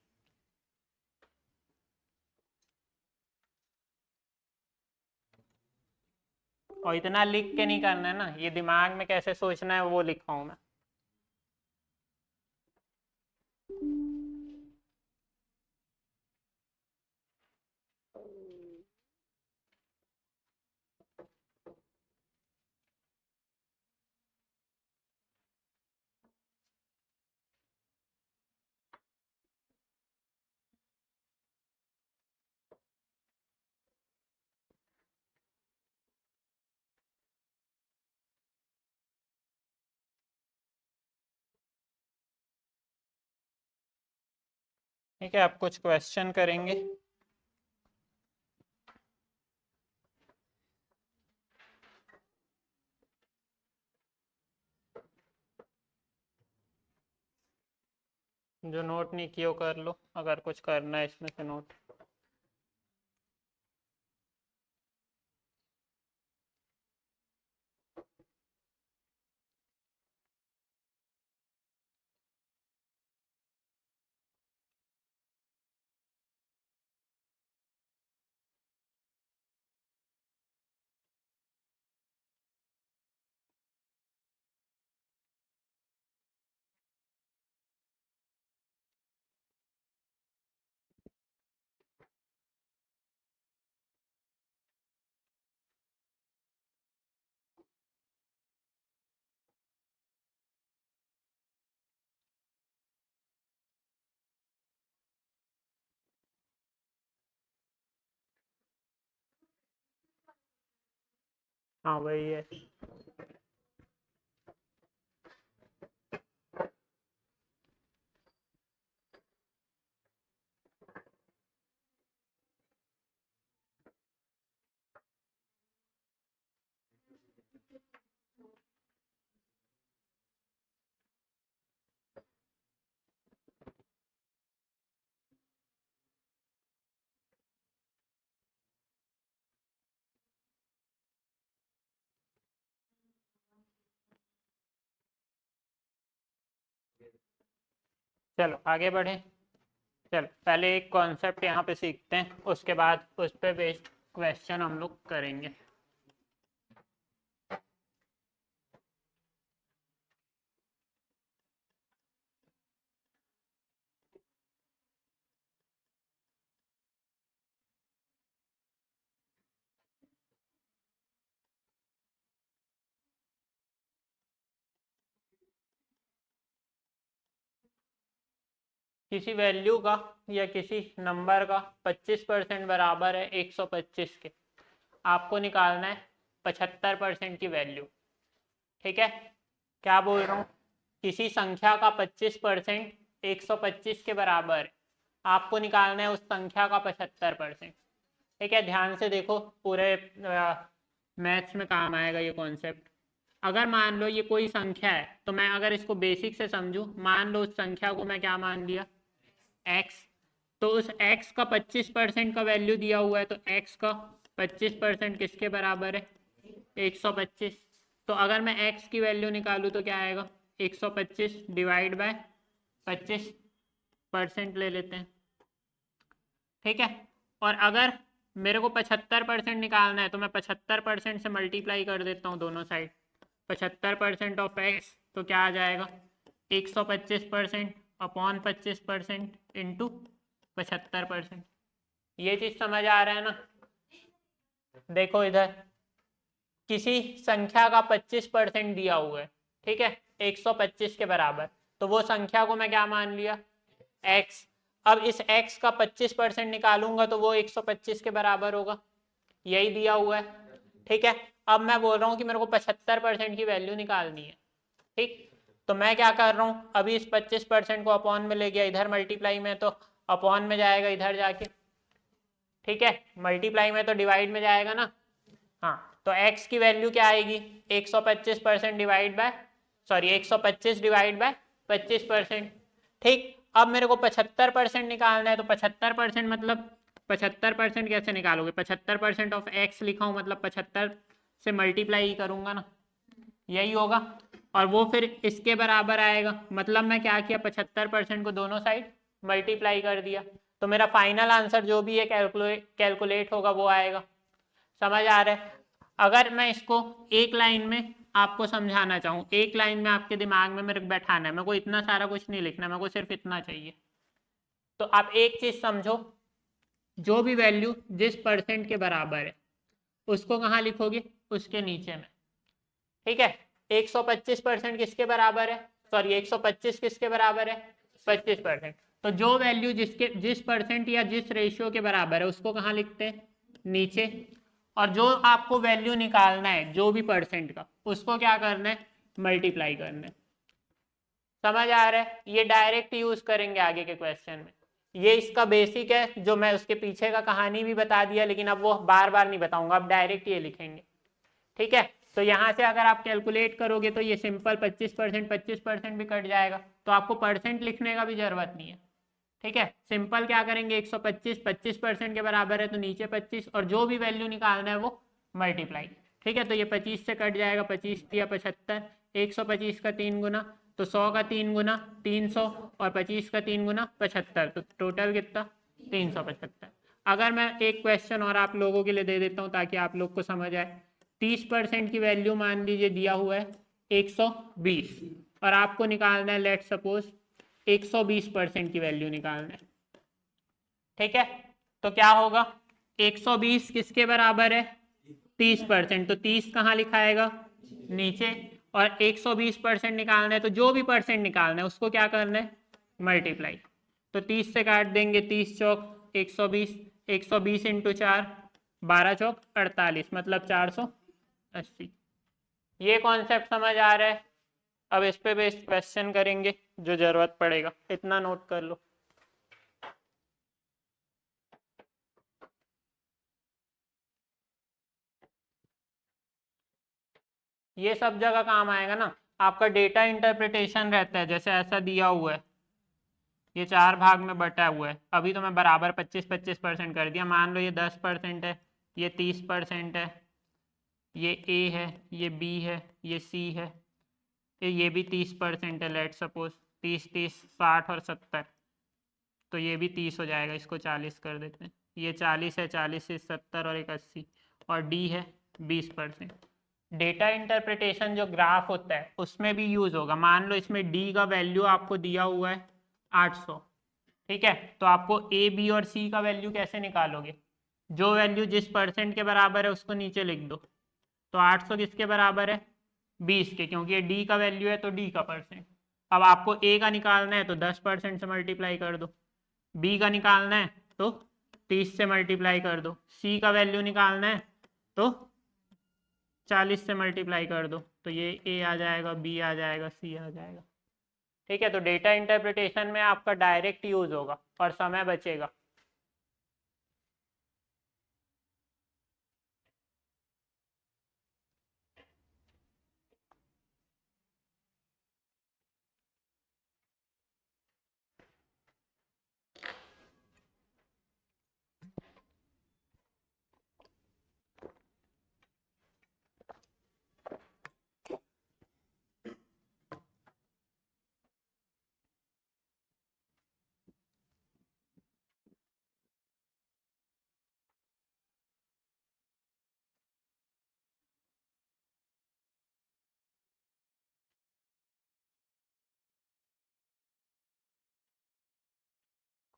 और इतना लिख के नहीं करना है ना, ये दिमाग में कैसे सोचना है वो लिखा हूं मैं। ठीक है, आप कुछ क्वेश्चन करेंगे। जो नोट नहीं किया कर लो, अगर कुछ करना है इसमें से नोट। हाँ वही है। चलो आगे बढ़े। चलो पहले एक कॉन्सेप्ट यहाँ पे सीखते हैं, उसके बाद उस पर बेस्ड क्वेश्चन हम लोग करेंगे। किसी वैल्यू का या किसी नंबर का 25% बराबर है 125 के, आपको निकालना है 75% की वैल्यू। ठीक है, क्या बोल रहा हूँ, किसी संख्या का 25% 125 के बराबर है, आपको निकालना है उस संख्या का 75%। ठीक है, ध्यान से देखो, पूरे मैथ्स में काम आएगा ये कॉन्सेप्ट। अगर मान लो ये कोई संख्या है, तो मैं अगर इसको बेसिक से समझूं, मान लो उस संख्या को मैं क्या मान लिया, x, तो उस x का 25% का वैल्यू दिया हुआ है, तो x का 25% किसके बराबर है, 125। तो अगर मैं x की वैल्यू निकालूं तो क्या आएगा, 125 डिवाइड बाय 25% ले लेते हैं। ठीक है, और अगर मेरे को 75% निकालना है, तो मैं 75% से मल्टीप्लाई कर देता हूँ दोनों साइड। 75% ऑफ x तो क्या आ जाएगा, 125% अपॉन 25% इंटू 75%। ये चीज समझ आ रहा है ना। देखो इधर किसी संख्या का 25% दिया हुआ है, ठीक है, 125 के बराबर, तो वो संख्या को मैं क्या मान लिया, x। अब इस x का 25% निकालूंगा तो वो 125 के बराबर होगा, यही दिया हुआ है। ठीक है, अब मैं बोल रहा हूँ कि मेरे को 75% की वैल्यू निकालनी है। ठीक, तो मैं क्या कर रहा हूँ, अभी इस 25% को अपॉन में ले गया, इधर मल्टीप्लाई में तो अपॉन में जाएगा इधर जाके। ठीक है, मल्टीप्लाई में तो डिवाइड में जाएगा ना। हाँ, तो x की वैल्यू क्या आएगी, 125% divide by, sorry 125 divide by 25%। ठीक, अब मेरे को 75% निकालना है, तो 75% मतलब 75% कैसे निकालोगे, 75% ऑफ x लिखा हूँ, मतलब 75 से मल्टीप्लाई करूंगा ना, यही होगा। और वो फिर इसके बराबर आएगा, मतलब मैं क्या किया, 75% को दोनों साइड मल्टीप्लाई कर दिया, तो मेरा फाइनल आंसर जो भी है कैलकुलेट होगा वो आएगा। समझ आ रहा है। अगर मैं इसको एक लाइन में आपको समझाना चाहूँ, एक लाइन में आपके दिमाग में मेरे को बैठाना है, मेरे को इतना सारा कुछ नहीं लिखना, मेरे को सिर्फ इतना चाहिए। तो आप एक चीज समझो, जो भी वैल्यू जिस परसेंट के बराबर है उसको कहाँ लिखोगे, उसके नीचे में। ठीक है, 125% किसके बराबर है, सॉरी 125 किसके बराबर है, 25%। तो जो वैल्यू जिस परसेंट या जिस रेशियो के बराबर है उसको कहाँ लिखते हैं, नीचे। और जो आपको वैल्यू निकालना है जो भी परसेंट का, उसको क्या करना है, मल्टीप्लाई करना है। समझ आ रहा है, ये डायरेक्ट यूज करेंगे आगे के क्वेश्चन में। ये इसका बेसिक है, जो मैं उसके पीछे का कहानी भी बता दिया, लेकिन अब वो बार बार नहीं बताऊंगा, अब डायरेक्ट ये लिखेंगे। ठीक है, तो यहाँ से अगर आप कैलकुलेट करोगे तो ये सिंपल 25% भी कट जाएगा, तो आपको परसेंट लिखने का भी जरूरत नहीं है। ठीक है, सिंपल क्या करेंगे, 125 25% के बराबर है तो नीचे 25, और जो भी वैल्यू निकालना है वो मल्टीप्लाई। ठीक है, तो ये 25 से कट जाएगा, 25 दिया 75, 125 का 3 गुना, तो 100 का 3 गुना 300, और 25 का 3 गुना 75, तो टोटल कितना, 375। अगर मैं एक क्वेश्चन और आप लोगों के लिए दे देता हूँ ताकि आप लोग को समझ आए। 30% की वैल्यू मान लीजिए दिया हुआ है 120, और आपको निकालना है लेट सपोज 120% की वैल्यू निकालना है। ठीक है, तो क्या होगा, 120 किसके बराबर है, 30%, तो 30 कहाँ लिखाएगा, नीचे। और 120% निकालना है, तो जो भी परसेंट निकालना है उसको क्या करना है, मल्टीप्लाई। तो 30 से काट देंगे, 30 चौक 120, 120 इंटू 4, 12 चौक 48, मतलब 480। ये कॉन्सेप्ट समझ आ रहा है। अब इस पे बेस्ड क्वेश्चन करेंगे जो जरूरत पड़ेगा, इतना नोट कर लो। ये सब जगह काम आएगा ना, आपका डेटा इंटरप्रिटेशन रहता है, जैसे ऐसा दिया हुआ है, ये 4 भाग में बटा हुआ है, अभी तो मैं बराबर 25-25% कर दिया, मान लो ये 10% है, ये 30% है, ये ए है, ये बी है, ये सी है, ये भी 30% है, लेट सपोज 30 30 60 और 70, तो ये भी 30 हो जाएगा, इसको 40 कर देते हैं। ये 40 है, 40 से 70 और एक 80, और डी है 20%। डेटा इंटरप्रिटेशन जो ग्राफ होता है उसमें भी यूज़ होगा। मान लो इसमें डी का वैल्यू आपको दिया हुआ है 800, ठीक है, तो आपको ए बी और सी का वैल्यू कैसे निकालोगे? जो वैल्यू जिस परसेंट के बराबर है उसको नीचे लिख दो। तो 800 किसके बराबर है? 20 के, क्योंकि ये डी का वैल्यू है तो डी का परसेंट। अब आपको ए का निकालना है तो 10% से मल्टीप्लाई कर दो, बी का निकालना है तो 30 से मल्टीप्लाई कर दो, सी का वैल्यू निकालना है तो 40 से मल्टीप्लाई कर दो, तो ये ए आ जाएगा, बी आ जाएगा, सी आ जाएगा। ठीक है, तो डेटा इंटरप्रिटेशन में आपका डायरेक्ट यूज होगा और समय बचेगा।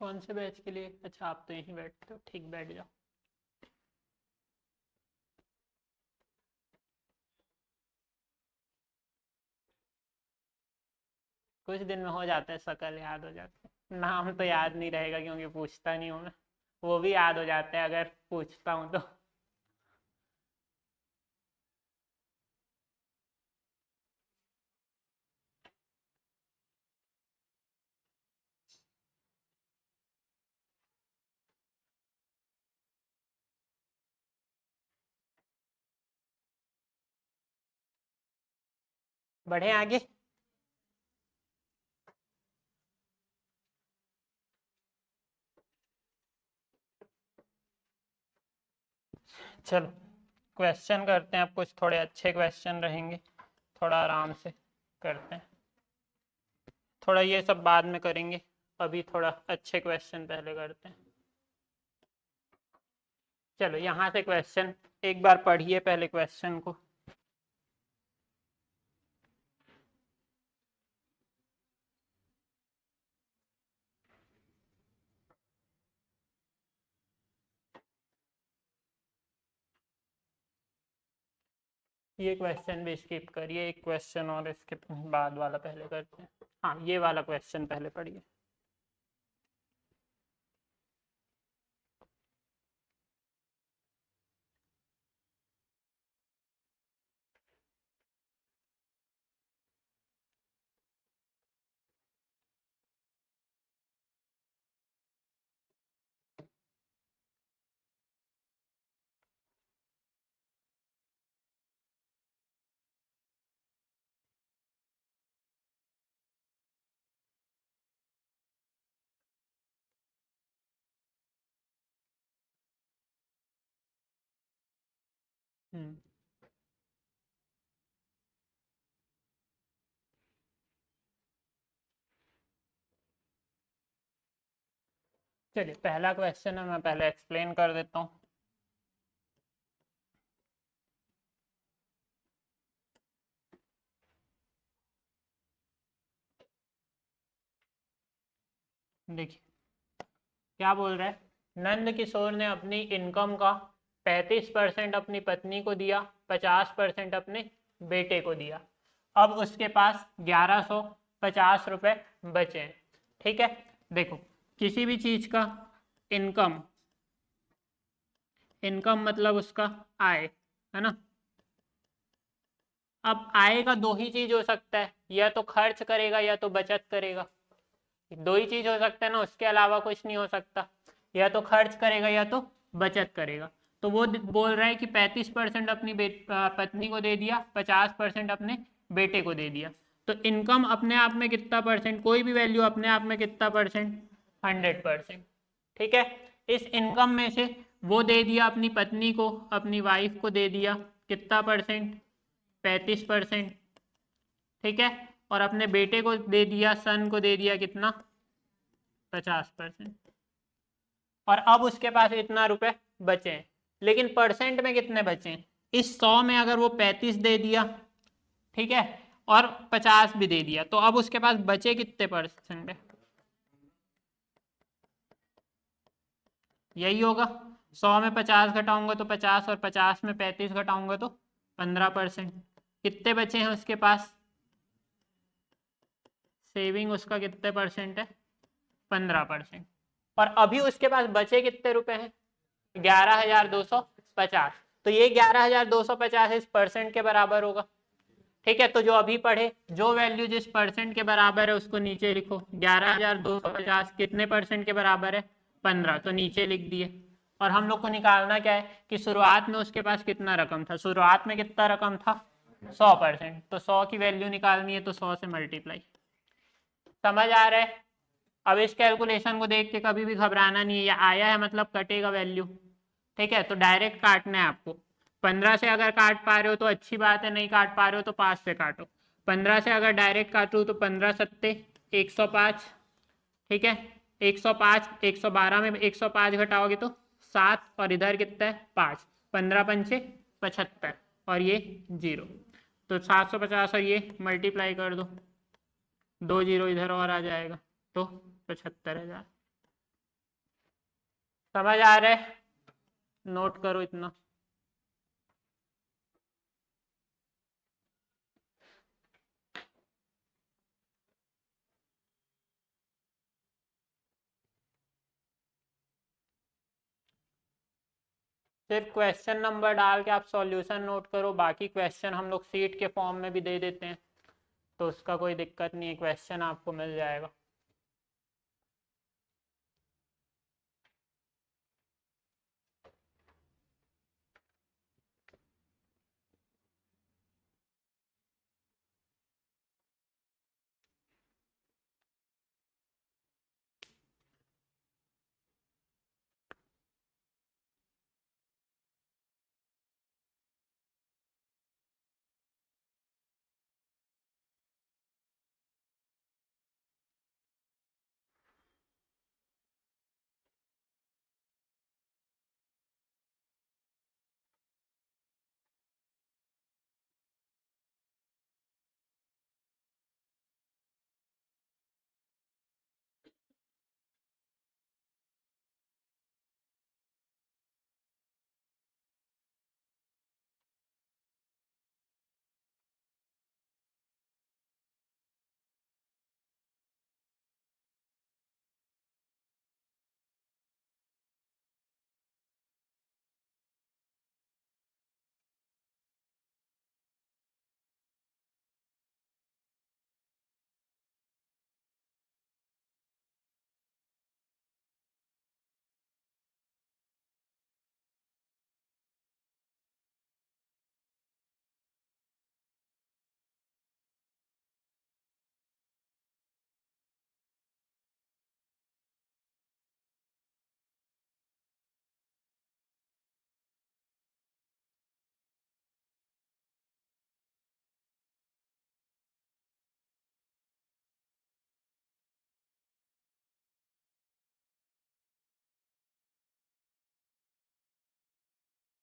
कौन से बैच के लिए? अच्छा, आप तो यहीं बैठते हो, ठीक, बैठ जाओ। कुछ दिन में हो जाता है, शकल याद हो जाता है, नाम तो याद नहीं रहेगा क्योंकि पूछता नहीं हूँ मैं, वो भी याद हो जाता है अगर पूछता हूँ तो। बढ़े आगे। चलो क्वेश्चन करते हैं, अब कुछ थोड़े अच्छे क्वेश्चन रहेंगे, थोड़ा आराम से करते हैं, थोड़ा ये सब बाद में करेंगे, अभी थोड़ा अच्छे क्वेश्चन पहले करते हैं। चलो यहाँ से क्वेश्चन एक बार पढ़िए पहले क्वेश्चन को। ये क्वेश्चन भी स्किप करिए, एक क्वेश्चन और इसके बाद वाला पहले करते हैं। हाँ, ये वाला क्वेश्चन पहले पढ़िए। चलिए पहला क्वेश्चन है, मैं पहले एक्सप्लेन कर देता हूँ। देखिए क्या बोल रहा है, नंद किशोर ने अपनी इनकम का 35% अपनी पत्नी को दिया, 50% अपने बेटे को दिया। अब उसके पास 1150 रुपये बचे हैं। ठीक है, देखो किसी भी चीज का इनकम, इनकम मतलब उसका आय, है ना। अब आय का दो ही चीज हो सकता है, या तो खर्च करेगा या तो बचत करेगा, दो ही चीज हो सकता है ना, उसके अलावा कुछ नहीं हो सकता। या तो खर्च करेगा या तो बचत करेगा। तो वो बोल रहा है कि 35% अपनी पत्नी को दे दिया, 50% अपने बेटे को दे दिया। तो इनकम अपने आप में कितना परसेंट, कोई भी वैल्यू अपने आप में कितना परसेंट, 100%। ठीक है, इस इनकम में से वो दे दिया अपनी पत्नी को, अपनी वाइफ को दे दिया कितना परसेंट, 35%। ठीक है, और अपने बेटे को दे दिया, सन को दे दिया कितना, 50%। और अब उसके पास इतना रुपए बचे हैं, लेकिन परसेंट में कितने बचे हैं, इस 100 में अगर वो 35 दे दिया, ठीक है, और 50 भी दे दिया, तो अब उसके पास बचे कितने परसेंट है, यही होगा। 100 में 50 घटाऊंगा तो 50, और 50 में 35 घटाऊंगा तो 15%। कितने बचे हैं उसके पास, सेविंग उसका कितने परसेंट है, 15%। और अभी उसके पास बचे कितने रुपए हैं, 11,250। तो ये 11,250 इस परसेंट के बराबर होगा। ठीक है, तो जो अभी पढ़े, जो वैल्यू जिस परसेंट के बराबर है उसको नीचे लिखो। 11,250 कितने परसेंट के बराबर है, 15, तो नीचे लिख दिए। और हम लोग को निकालना क्या है कि शुरुआत में उसके पास कितना रकम था, शुरुआत में कितना रकम था, 100%। तो 100 की वैल्यू निकालनी है तो 100 से मल्टीप्लाई। समझ आ रहा है। अब इस कैलकुलेशन को देख के कभी भी घबराना नहीं है, ये आया है मतलब कटेगा वैल्यू। ठीक है, तो डायरेक्ट काटना है आपको। 15 से अगर काट पा रहे हो तो अच्छी बात है, नहीं काट पा रहे हो तो 5 से काटो। 15 से अगर डायरेक्ट काटो तो 15 सत्ते 105, ठीक है, 105, 112 में 105 घटाओगे तो 7, और इधर कितना है 5, 15 पंचे 75, और ये 0, तो 750 और ये मल्टीप्लाई कर दो, 2 0 इधर और आ जाएगा, तो 75,000। समझ आ रहा है, नोट करो इतना। सिर्फ क्वेश्चन नंबर डाल के आप सॉल्यूशन नोट करो, बाकी क्वेश्चन हम लोग सीट के फॉर्म में भी दे देते हैं, तो उसका कोई दिक्कत नहीं है, क्वेश्चन आपको मिल जाएगा।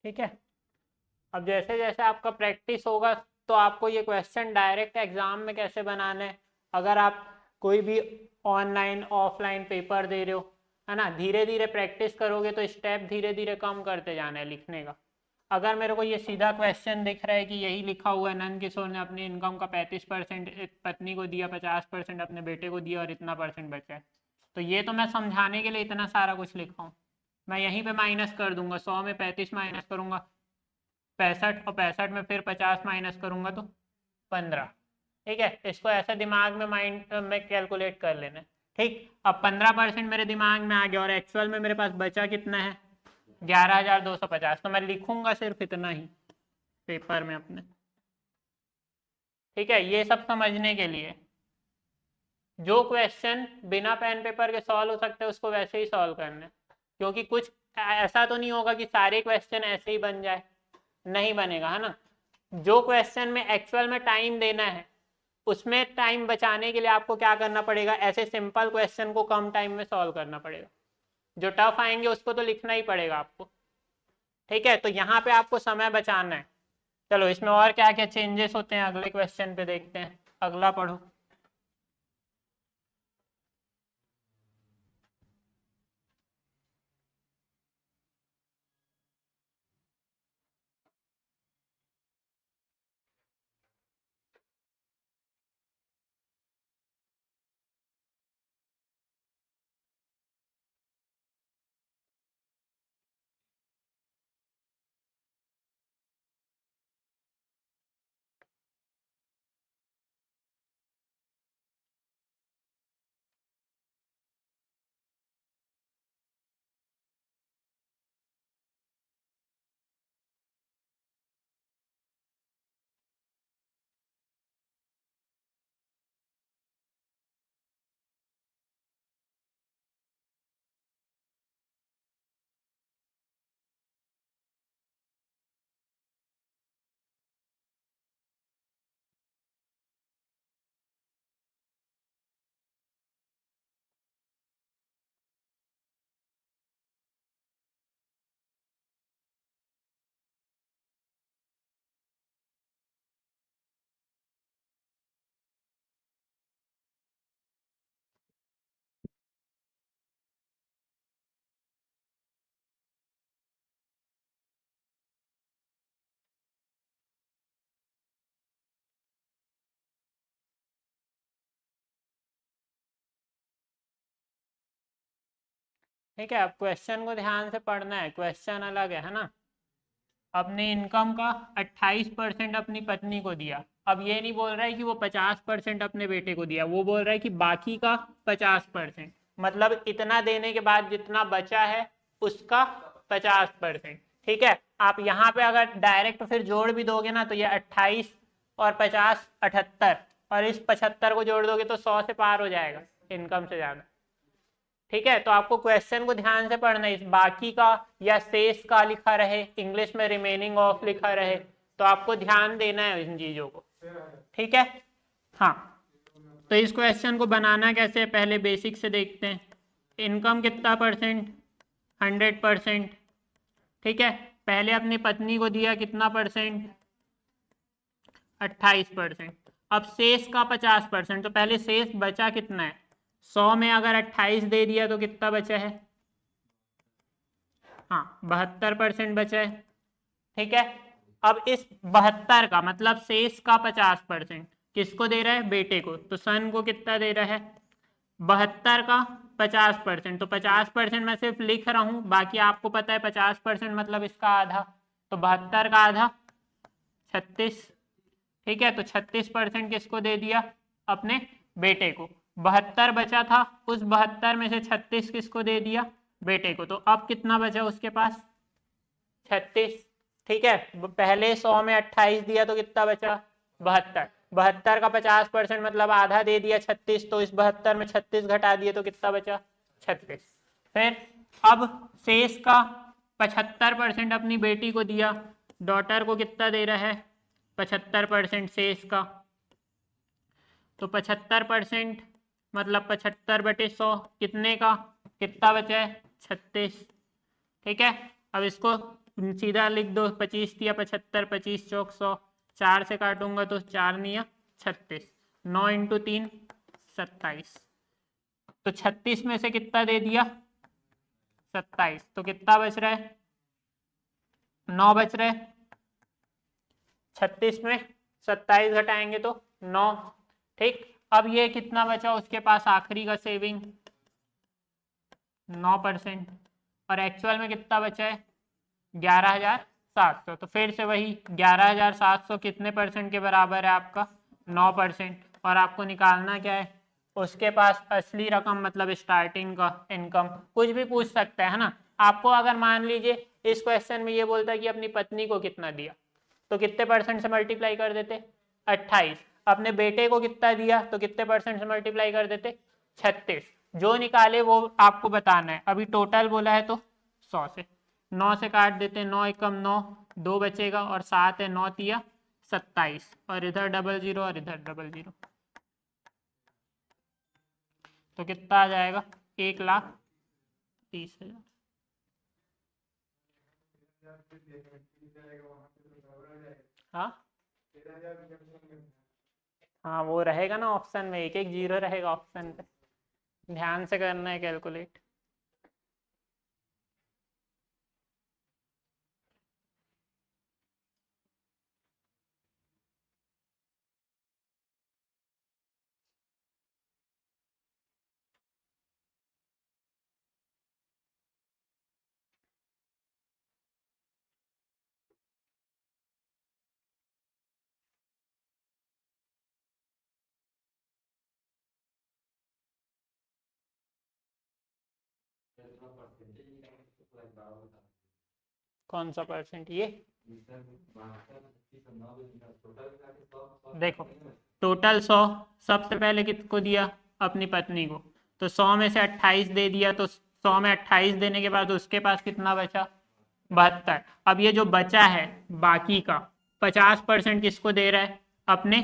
ठीक है, अब जैसे जैसे आपका प्रैक्टिस होगा तो आपको ये क्वेश्चन डायरेक्ट एग्जाम में कैसे बनाना है, अगर आप कोई भी ऑनलाइन ऑफलाइन पेपर दे रहे हो, है ना, धीरे धीरे प्रैक्टिस करोगे तो स्टेप धीरे धीरे कम करते जाना है लिखने का। अगर मेरे को ये सीधा क्वेश्चन दिख रहा है कि यही लिखा हुआ है, नंद किशोर ने अपनी इनकम का 35% पत्नी को दिया, 50% अपने बेटे को दिया और इतना परसेंट बचा है, तो ये तो मैं समझाने के लिए इतना सारा कुछ लिखा हूँ। मैं यहीं पे माइनस कर दूंगा, 100 में 35 माइनस करूंगा 65, और 65 में फिर 50 माइनस करूंगा तो 15। ठीक है, इसको ऐसे दिमाग में माइंड में कैलकुलेट कर लेना। ठीक, अब 15% मेरे दिमाग में आ गया और एक्चुअल में मेरे पास बचा कितना है, 11,250, तो मैं लिखूंगा सिर्फ इतना ही पेपर में अपने। ठीक है, ये सब समझने के लिए जो क्वेश्चन बिना पेन पेपर के सॉल्व हो सकते हैं उसको वैसे ही सॉल्व करना है, क्योंकि कुछ ऐसा तो नहीं होगा कि सारे क्वेश्चन ऐसे ही बन जाए, नहीं बनेगा, है ना। जो क्वेश्चन में एक्चुअल में टाइम देना है उसमें टाइम बचाने के लिए आपको क्या करना पड़ेगा, ऐसे सिंपल क्वेश्चन को कम टाइम में सॉल्व करना पड़ेगा, जो टफ आएंगे उसको तो लिखना ही पड़ेगा आपको। ठीक है, तो यहाँ पे आपको समय बचाना है। चलो इसमें और क्या क्या चेंजेस होते हैं अगले क्वेश्चन पे देखते हैं, अगला पढ़ो। ठीक है, अब क्वेश्चन को ध्यान से पढ़ना है, क्वेश्चन अलग है ना। अपने इनकम का 28% अपनी पत्नी को दिया। अब ये नहीं बोल रहा है कि वो 50% अपने बेटे को दिया, वो बोल रहा है कि बाकी का 50%, मतलब इतना देने के बाद जितना बचा है उसका 50%। ठीक है, आप यहाँ पे अगर डायरेक्ट फिर जोड़ भी दोगे ना तो ये 28 और 50 78, और इस 75 को जोड़ दोगे तो 100 से पार हो जाएगा, इनकम से ज्यादा। ठीक है, तो आपको क्वेश्चन को ध्यान से पढ़ना है, इस बाकी का या शेष का लिखा रहे, इंग्लिश में रिमेनिंग ऑफ लिखा रहे, तो आपको ध्यान देना है इन चीजों को। ठीक है, हाँ, तो इस क्वेश्चन को बनाना कैसे है पहले बेसिक से देखते हैं। इनकम कितना परसेंट, 100%। ठीक है, पहले अपनी पत्नी को दिया कितना परसेंट, 28%। अब शेष का 50%, तो पहले शेष बचा कितना है, 100 में अगर 28 दे दिया तो कितना बचा है, हाँ 72% बचा है। ठीक है, अब इस 72 का मतलब शेष का 50% किसको दे रहा है, बेटे को, तो सन को कितना दे रहा है, 72 का 50%, तो 50% मैं सिर्फ लिख रहा हूं, बाकी आपको पता है 50% मतलब इसका आधा, तो 72 का आधा 36। ठीक है, तो 36% किसको दे दिया, अपने बेटे को। 72 बचा था, उस 72 में से 36 किसको दे दिया, बेटे को, तो अब कितना बचा उसके पास, 36। ठीक है, पहले 100 में 28 दिया तो कितना बचा, 72। 72 का 50% मतलब आधा दे दिया 36, तो इस 72 में 36 घटा दिए तो कितना बचा, 36। फिर अब शेष का 75% अपनी बेटी को दिया, डॉटर को कितना दे रहा है, 75% शेष का, तो 75% मतलब 75/100 कितने का, कितना बचा है, 36। ठीक है, अब इसको सीधा लिख दो, 25 दिया 75, 25 चौक 100, 4 से काटूंगा तो 4 निया 36, 9 इंटू 3 27, तो 36 में से कितना दे दिया, 27, तो कितना बच रहा है, 9 बच रहा है। 36 में 27 घटाएंगे तो 9। ठीक, अब ये कितना बचा उसके पास आखिरी का सेविंग, 9%, और एक्चुअल में कितना बचा है, 11,700। तो फिर से वही 11,700 कितने परसेंट के बराबर है आपका, 9%, और आपको निकालना क्या है, उसके पास असली रकम मतलब स्टार्टिंग का इनकम। कुछ भी पूछ सकता है ना आपको, अगर मान लीजिए इस क्वेश्चन में ये बोलता है कि अपनी पत्नी को कितना दिया, तो कितने परसेंट से मल्टीप्लाई कर देते, 28। अपने बेटे को कितना दिया तो कितने परसेंट से मल्टीप्लाई कर देते, 36। जो निकाले वो आपको बताना है, अभी टोटल बोला है तो 100 से, 9 से काट देते, 9 एकम 9, 2 बचेगा, और 7 है, 9 तिया 27, और इधर डबल जीरो और इधर डबल जीरो, तो कितना आ जाएगा 1,30,000। हाँ हाँ, वो रहेगा ना ऑप्शन में, एक एक जीरो रहेगा ऑप्शन पे, ध्यान से करना है कैलकुलेट। कौन सा परसेंट? ये देखो, टोटल 100 सबसे पहले किसको दिया? अपनी पत्नी को। तो 100 में से 28 दे दिया, तो 100 में 28 देने के बाद उसके पास कितना बचा? 72। अब ये जो बचा है बाकी का 50% किसको दे रहा है? अपने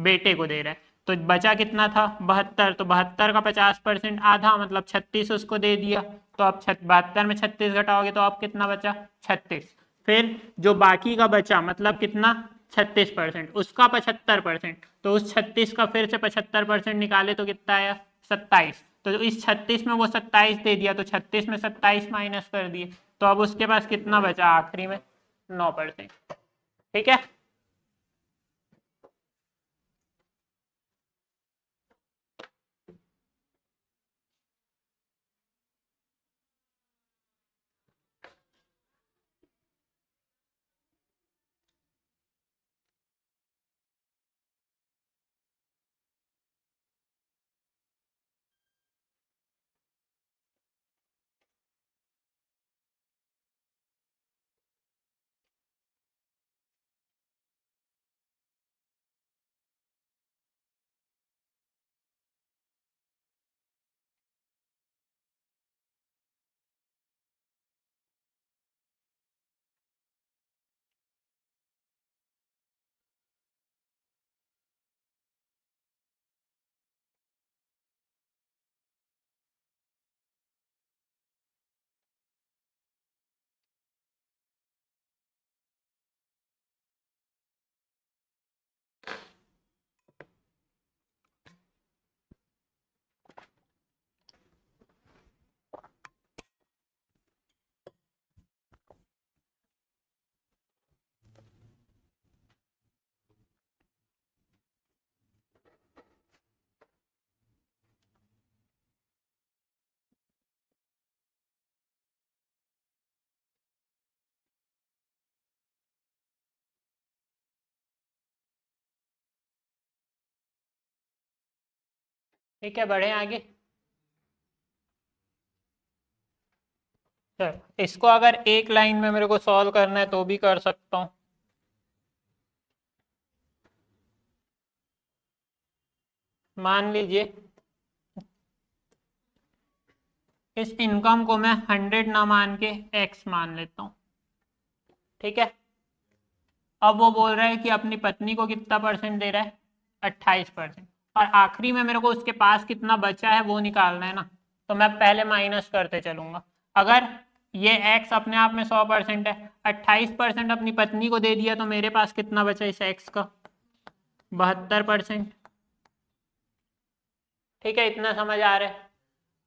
बेटे को दे रहा है। तो बचा कितना था? 72। तो 72 का 50% आधा, मतलब 36 उसको दे दिया। तो अब 72 में 36 घटाओगे तो अब कितना बचा? 36। फिर जो बाकी का बचा, मतलब कितना? 36%, उसका 75%। तो उस 36 का फिर से 75% निकाले तो कितना आया? 27। तो इस 36 में वो 27 दे दिया, तो 36 में 27 माइनस कर दिए, तो अब उसके पास कितना बचा आखिरी में? 9%। ठीक है। ठीक है, बढ़े आगे। चलो, इसको अगर एक लाइन में मेरे को सॉल्व करना है तो भी कर सकता हूँ। मान लीजिए इस इनकम को मैं 100 ना मान के x मान लेता हूँ। ठीक है। अब वो बोल रहा है कि अपनी पत्नी को कितना परसेंट दे रहा है? 28%। और आखिरी में मेरे को उसके पास कितना बचा है वो निकालना है ना। तो मैं पहले माइनस करते चलूंगा। अगर ये x अपने आप में 100% है, 28% अपनी पत्नी को दे दिया, तो मेरे पास कितना बचा इस x का? 72%। ठीक है, इतना समझ आ रहा है।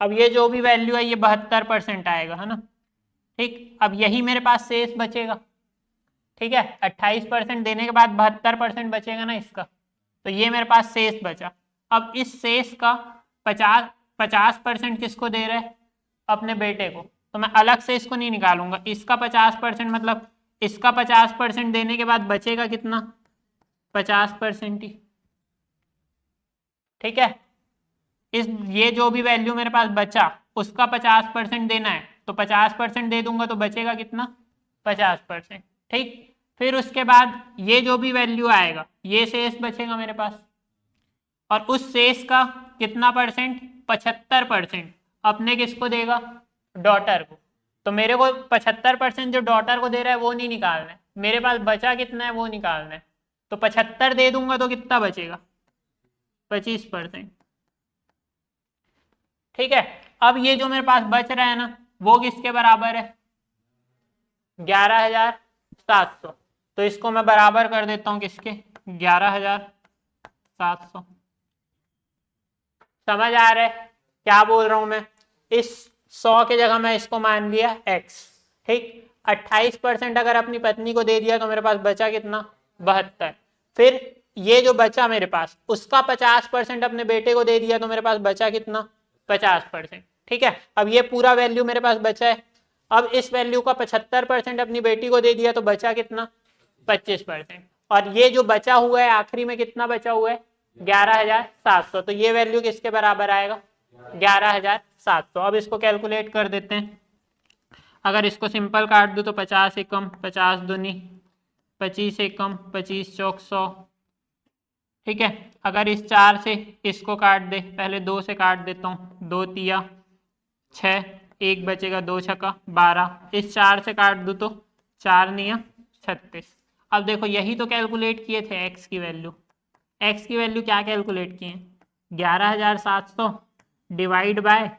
अब ये जो भी वैल्यू है ये 72% आएगा, है ना। ठीक, अब यही मेरे पास शेष बचेगा। ठीक है, 28% देने के बाद 72% बचेगा ना इसका। तो ये मेरे पास शेष बचा। अब इस शेष का 50% किसको दे रहे हैं? अपने बेटे को। तो मैं अलग से इसको नहीं निकालूंगा, इसका 50%, मतलब इसका 50% देने के बाद बचेगा कितना? 50% ही। ठीक है, इस ये जो भी वैल्यू मेरे पास बचा उसका 50% देना है, तो 50% दे दूंगा तो बचेगा कितना? 50%। ठीक, फिर उसके बाद ये जो भी वैल्यू आएगा ये शेष बचेगा मेरे पास, और उस शेष का कितना परसेंट? 75% अपने किसको देगा? डॉटर को। तो मेरे को 75% जो डॉटर को दे रहा है वो नहीं निकालना है, मेरे पास बचा कितना है वो निकालना है। तो 75 दे दूंगा तो कितना बचेगा? 25%। ठीक है, अब ये जो मेरे पास बच रहा है ना वो किसके बराबर है, 11,700। तो इसको मैं बराबर कर देता हूं किसके, 11,700। समझ आ रहा है क्या बोल रहा हूं मैं, इस 100 के जगह मैं इसको मान लिया x। ठीक, 28% अगर अपनी पत्नी को दे दिया तो मेरे पास बचा कितना, 72। फिर ये जो बचा मेरे पास उसका 50% अपने बेटे को दे दिया तो मेरे पास बचा कितना, 50%। ठीक है, अब ये पूरा वैल्यू मेरे पास बचा है। अब इस वैल्यू का 75% अपनी बेटी को दे दिया तो बचा कितना, 25%। और ये जो बचा हुआ है आखिरी में कितना बचा हुआ है, 11,700। तो ये वैल्यू किसके बराबर आएगा, 11,700। अब इसको कैलकुलेट कर देते हैं। अगर इसको सिंपल काट दूं तो 50 एकम 50 दूनी 25 एकम 25 चौक 100। ठीक है, अगर इस 4 से इसको काट दे, पहले 2 से काट देता हूँ, 2 तिया 6, एक बचेगा, 2 छक्का 12। इस 4 से काट दूं तो 4 निया 36। अब देखो यही तो कैलकुलेट किए थे एक्स की वैल्यू। एक्स की वैल्यू क्या कैलकुलेट किए, 11,700 डिवाइड बाय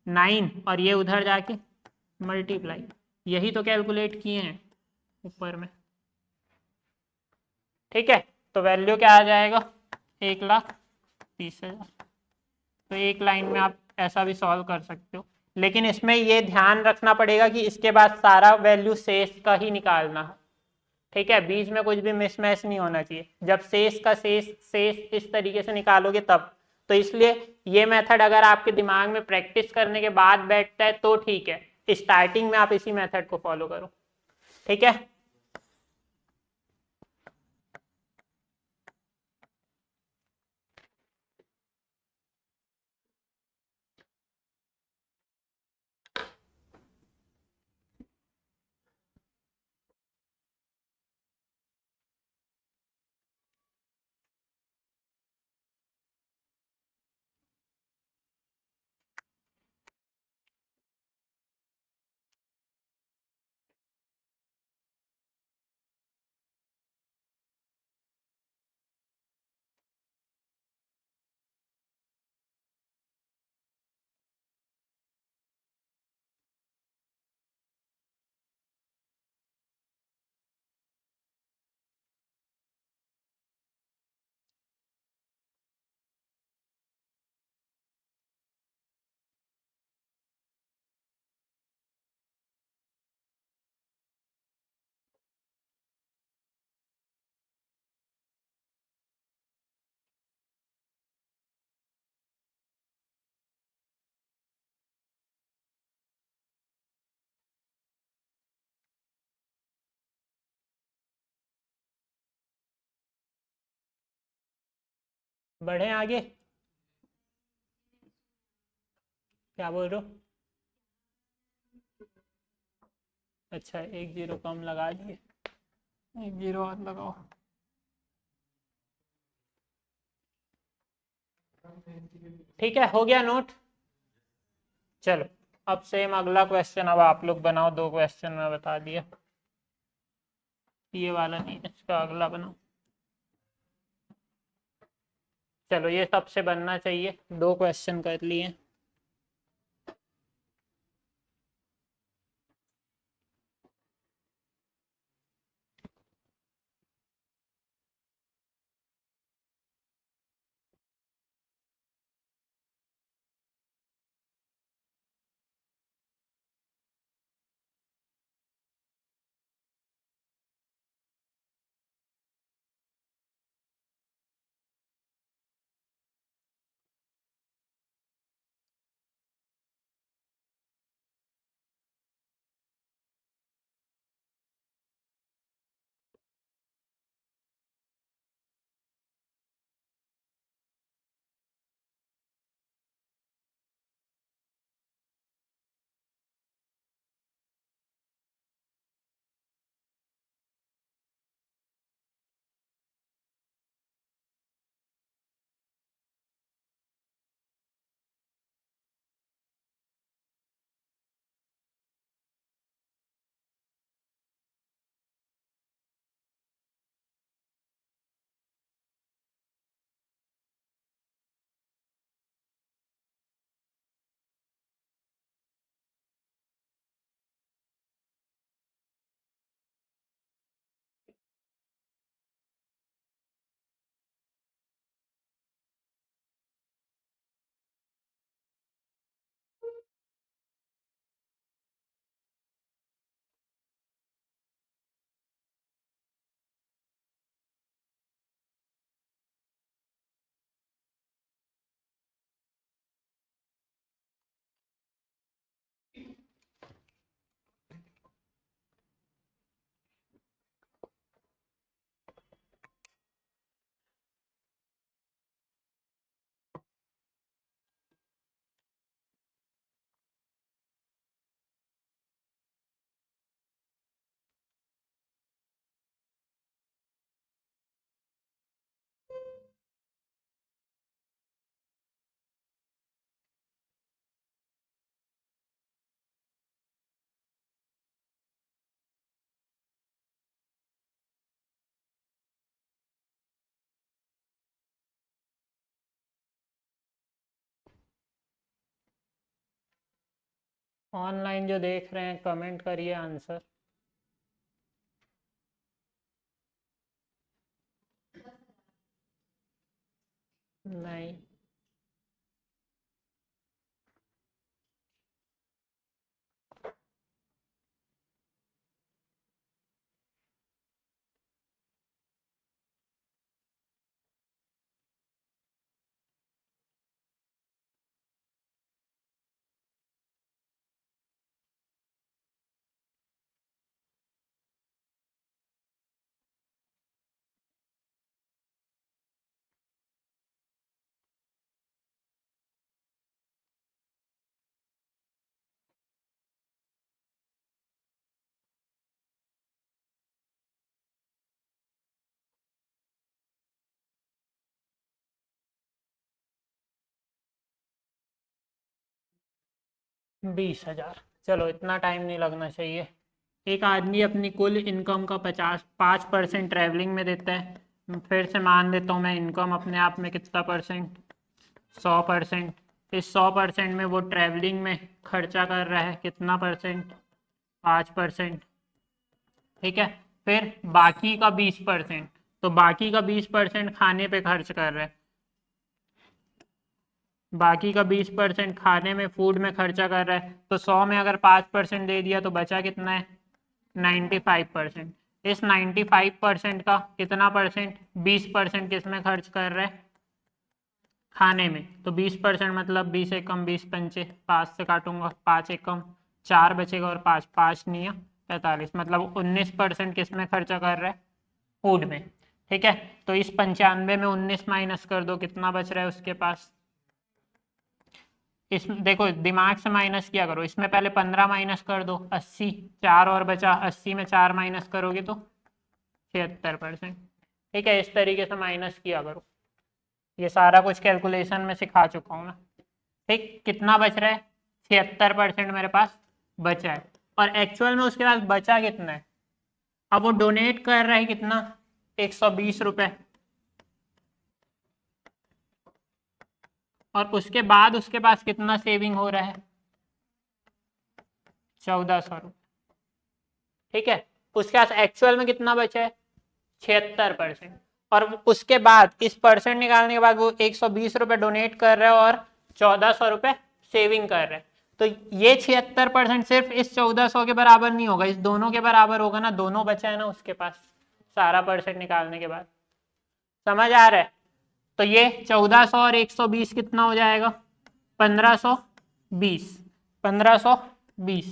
9 और ये उधर जाके मल्टीप्लाई, यही तो कैलकुलेट किए हैं ऊपर में। ठीक है, तो वैल्यू क्या आ जाएगा, 1,30,000। तो एक लाइन में आप ऐसा भी सॉल्व कर सकते हो, लेकिन इसमें ये ध्यान रखना पड़ेगा कि इसके बाद सारा वैल्यू शेष का ही निकालना है। ठीक है, बीच में कुछ भी मिसमैच नहीं होना चाहिए, जब शेष का शेष शेष इस तरीके से निकालोगे तब। तो इसलिए ये मेथड अगर आपके दिमाग में प्रैक्टिस करने के बाद बैठता है तो ठीक है, स्टार्टिंग में आप इसी मेथड को फॉलो करो। ठीक है, बढ़े आगे, क्या बोल रहे हो। अच्छा, एक जीरो कम लगा दिए, एक जीरो और लगाओ। ठीक है, हो गया नोट। चलो, अब सेम अगला क्वेश्चन अब आप लोग बनाओ, 2 क्वेश्चन मैं बता दिया, ये वाला नहीं, इसका अगला बनाओ। चलो, ये सबसे बनना चाहिए, 2 क्वेश्चन कर लिए। ऑनलाइन जो देख रहे हैं कमेंट करिए आंसर। नहीं, बीस हजार। चलो इतना टाइम नहीं लगना चाहिए। एक आदमी अपनी कुल इनकम का 5% ट्रैवलिंग में देता है। फिर से मान लेता हूँ मैं इनकम अपने आप में कितना परसेंट, 100%। इस 100% में वो ट्रैवलिंग में खर्चा कर रहा है कितना परसेंट, 5%। ठीक है, फिर बाकी का 20%, तो बाकी का 20% खाने पे खर्च कर रहा है। बाकी का 20% खाने में, फूड में खर्चा कर रहा है। तो 100 में अगर 5% दे दिया तो बचा कितना है, 95%। इस 95% का कितना परसेंट, 20% किस में खर्च कर रहा है, खाने में। तो 20% मतलब 20 एकम 20 पंचे, 5 से काटूंगा, 5 एकम 4 बचेगा और 5 5 नहीं 45, मतलब 19% किस में खर्चा कर रहा है, फूड में। ठीक है, तो इस 95 में 19 माइनस कर दो, कितना बच रहा है उसके पास। इस देखो दिमाग से माइनस किया करो, इसमें पहले 15 माइनस कर दो, 80, 4 और बचा, 80 में 4 माइनस करोगे तो 76%। ठीक है, इस तरीके से माइनस किया करो। ये सारा कुछ कैलकुलेशन में सिखा चुका हूँ मैं। ठीक, कितना बच रहा है, 76% मेरे पास बचा है। और एक्चुअल में उसके पास बचा कितना है, अब वो डोनेट कर रहा है कितना, 120 रुपये। और उसके बाद उसके पास कितना सेविंग हो रहा है, 1400 रुपये। ठीक है, उसके पास एक्चुअल में कितना बचा है, 76%। और उसके बाद इस परसेंट निकालने के बाद वो 120 रुपये डोनेट कर रहा है और 1400 रुपये सेविंग कर रहा है। तो ये 76% सिर्फ इस 1400 के बराबर नहीं होगा, इस दोनों के बराबर होगा ना, दोनों बचा है ना उसके पास सारा परसेंट निकालने के बाद। समझ आ रहा है। तो ये 1400 और 120 कितना हो जाएगा, 1520। 1520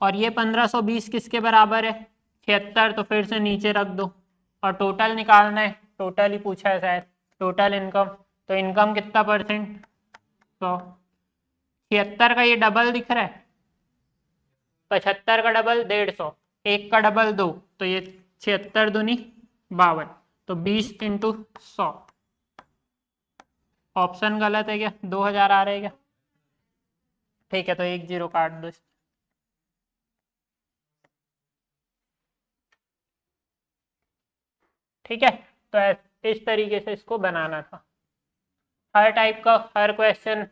और ये 1520 किसके बराबर है, 76। तो फिर से नीचे रख दो और टोटल निकालना है, टोटल ही पूछा है शायद, टोटल इनकम। तो इनकम कितना परसेंट, 100। 76 का ये डबल दिख रहा है, 75 का डबल 150, एक का डबल 2, तो ये 76 दूनी 52। तो 20 × 100। ऑप्शन गलत है क्या, 2000 आ रहा है क्या। ठीक है, तो 1 0 काट दो। ठीक है, तो इस तरीके से इसको बनाना था। हर टाइप का हर क्वेश्चन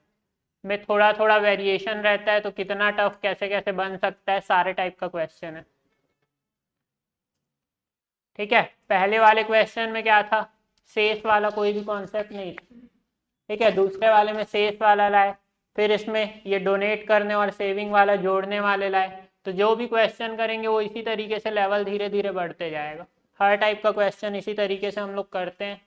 में थोड़ा थोड़ा वेरिएशन रहता है, तो कितना टफ कैसे कैसे बन सकता है, सारे टाइप का क्वेश्चन है। ठीक है, पहले वाले क्वेश्चन में क्या था, शेष वाला कोई भी कॉन्सेप्ट नहीं था। ठीक है, दूसरे वाले में शेष वाला लाए, फिर इसमें ये डोनेट करने और सेविंग वाला जोड़ने वाले लाए। तो जो भी क्वेश्चन करेंगे वो इसी तरीके से लेवल धीरे धीरे बढ़ते जाएगा। हर टाइप का क्वेश्चन इसी तरीके से हम लोग करते हैं।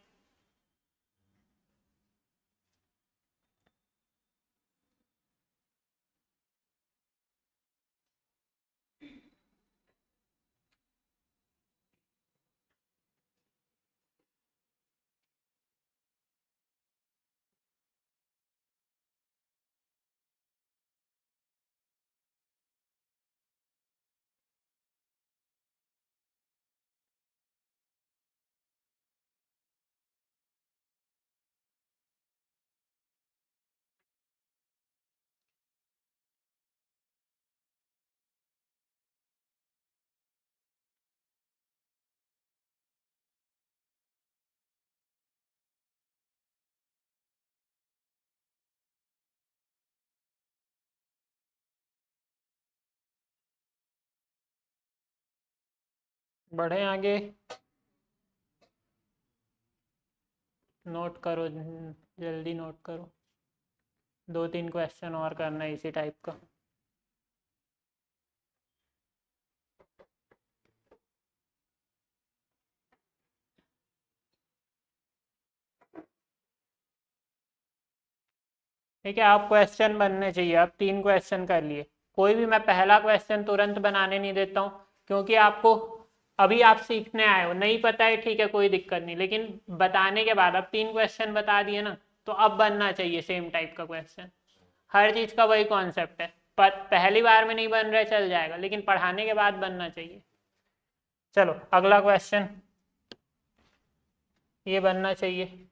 बढ़े आगे, नोट करो, जल्दी नोट करो, 2-3 क्वेश्चन और करना है इसी टाइप का। ठीक है, आप क्वेश्चन बनने चाहिए। आप 3 क्वेश्चन कर लिए। कोई भी मैं पहला क्वेश्चन तुरंत बनाने नहीं देता हूँ, क्योंकि आपको अभी आप सीखने आए हो, नहीं पता है ठीक है कोई दिक्कत नहीं, लेकिन बताने के बाद अब 3 क्वेश्चन बता दिए ना, तो अब बनना चाहिए सेम टाइप का क्वेश्चन। हर चीज़ का वही कॉन्सेप्ट है, पर पहली बार में नहीं बन रहा चल जाएगा, लेकिन पढ़ाने के बाद बनना चाहिए। चलो अगला क्वेश्चन, ये बनना चाहिए।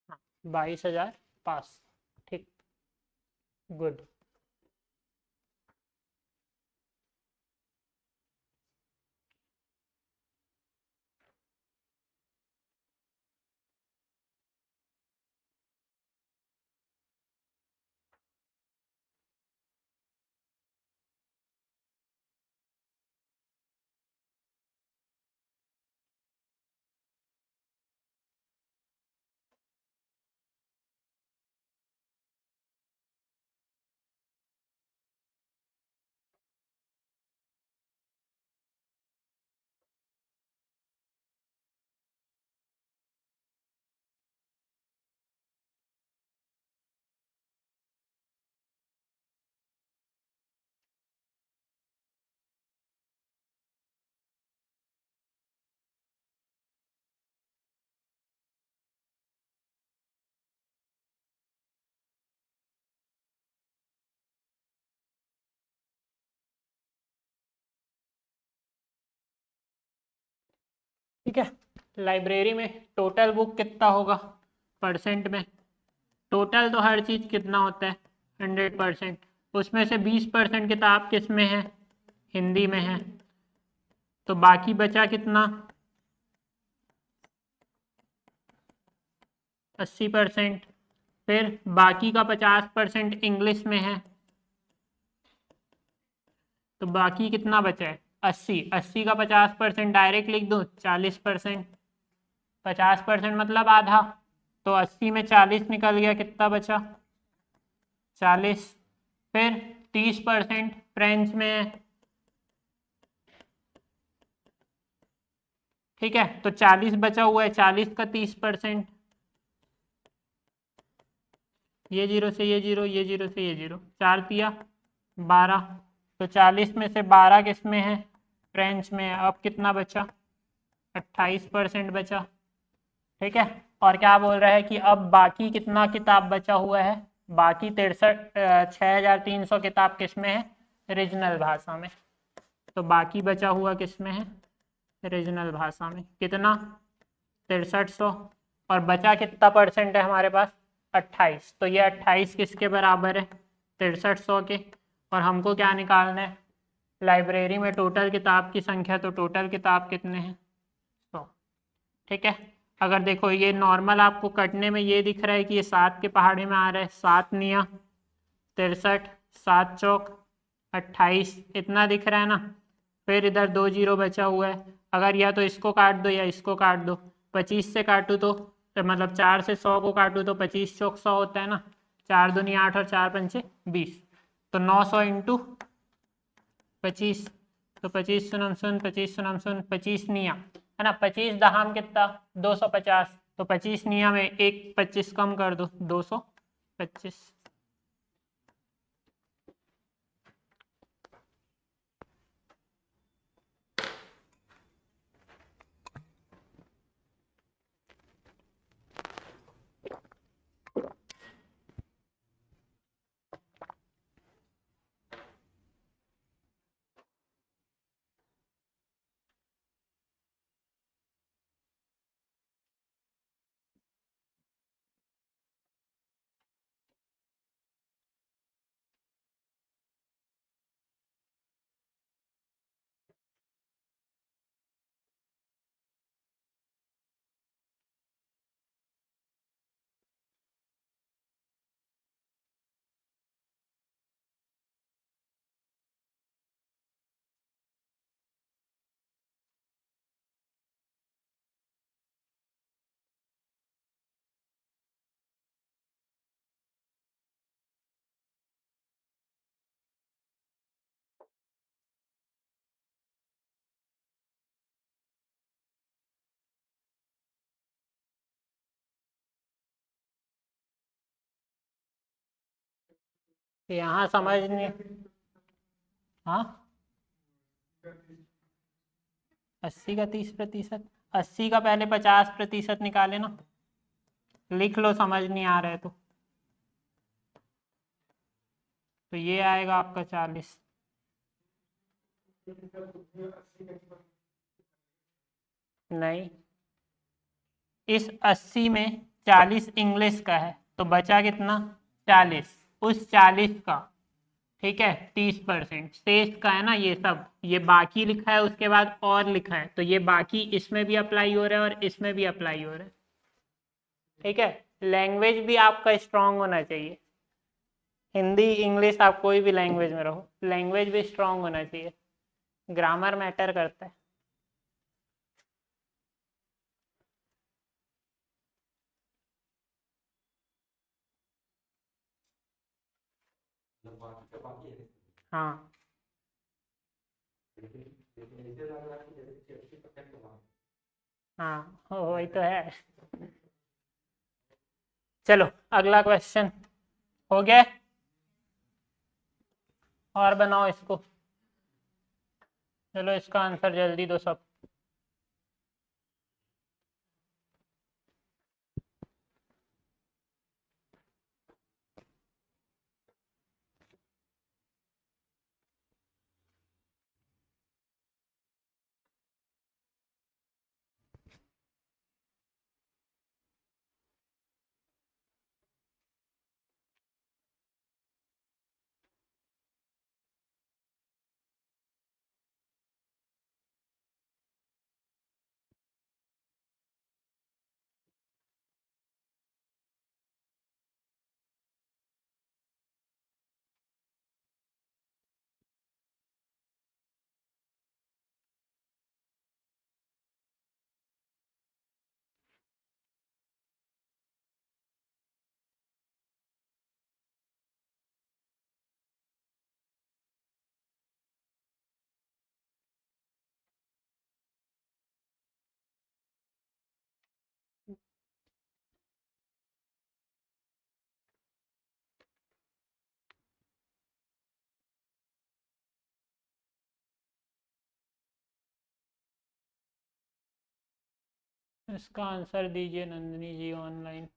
हाँ, 22,000 पास। ठीक, गुड। ठीक है, लाइब्रेरी में टोटल बुक कितना होगा परसेंट में? टोटल तो हर चीज़ कितना होता है 100%, उसमें से 20% किताब किस में है? हिंदी में है। तो बाकी बचा कितना? 80%। फिर बाकी का 50% इंग्लिश में है, तो बाकी कितना बचा है? 80। 80 का 50% डायरेक्ट लिख दूँ, 40%। 50% मतलब आधा, तो 80 में 40 निकल गया, कितना बचा? 40। फिर 30% फ्रेंच में है। ठीक है, तो 40 बचा हुआ है, 40 का 30%। ये जीरो से ये जीरो, ये जीरो से ये जीरो, 4 तिया 12। तो 40 में से 12 किस में है, फ्रेंच में है। अब कितना बचा, 28% बचा। ठीक है, और क्या बोल रहा है कि अब बाकी कितना किताब बचा हुआ है, बाकी 63,6,300 किताब किस में है, रीजनल भाषा में। तो बाकी बचा हुआ किस में है, रीजनल भाषा में। कितना, 6300। और बचा कितना परसेंट है हमारे पास, 28। तो ये 28 किसके बराबर है, 6300 के। और हमको क्या निकालना है, लाइब्रेरी में टोटल किताब की संख्या। तो टोटल किताब कितने हैं, 100। ठीक है, अगर देखो ये नॉर्मल आपको कटने में ये दिख रहा है कि ये 7 के पहाड़े में आ रहा है, 7 निया 63, 7 चौक 28, इतना दिख रहा है ना। फिर इधर 2 जीरो बचा हुआ है, अगर या तो इसको काट दो या इसको काट दो। 25 से काटूँ तो मतलब 4 से 100 को काटूँ तो 25 चौक 100 होता है ना, 4 दूनी 8 और 4 पंचे 20। तो 900 इंटू 25। तो 25 सुनम सुन, 25 सुनम सुन, 25 निया है ना, 25 दहाम कितना, 250। तो 25 निया में एक 25 कम कर दो, 225। यहाँ समझ नहीं, हाँ 80 का 30%, 80 का पहले 50% निकाले ना, लिख लो समझ नहीं आ रहा है तो ये आएगा आपका 40। नहीं, इस 80 में 40 इंग्लिश का है, तो बचा कितना, 40। उस 40 का, ठीक है, 30% शेष का है ना, ये सब ये बाकी लिखा है, उसके बाद और लिखा है, तो ये बाकी इसमें भी अप्लाई हो रहा है और इसमें भी अप्लाई हो रहा है। ठीक है, लैंग्वेज भी आपका स्ट्रांग होना चाहिए, हिंदी इंग्लिश आप कोई भी लैंग्वेज में रहो, लैंग्वेज भी स्ट्रांग होना चाहिए, ग्रामर मैटर करता है। हाँ हाँ, वही तो है। चलो अगला क्वेश्चन हो गया, और बनाओ इसको। चलो इसका आंसर जल्दी दो सब। इसका आंसर दीजिए नंदिनी जी ऑनलाइन।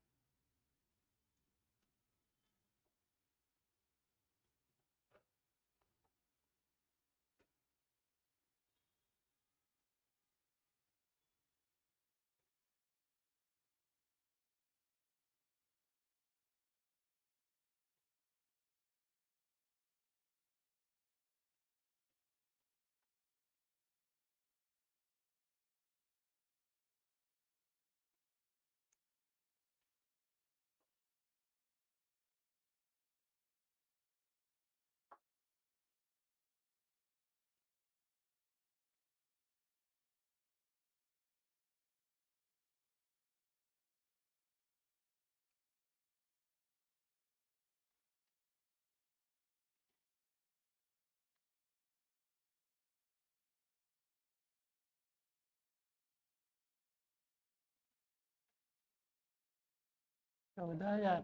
चौदह हजार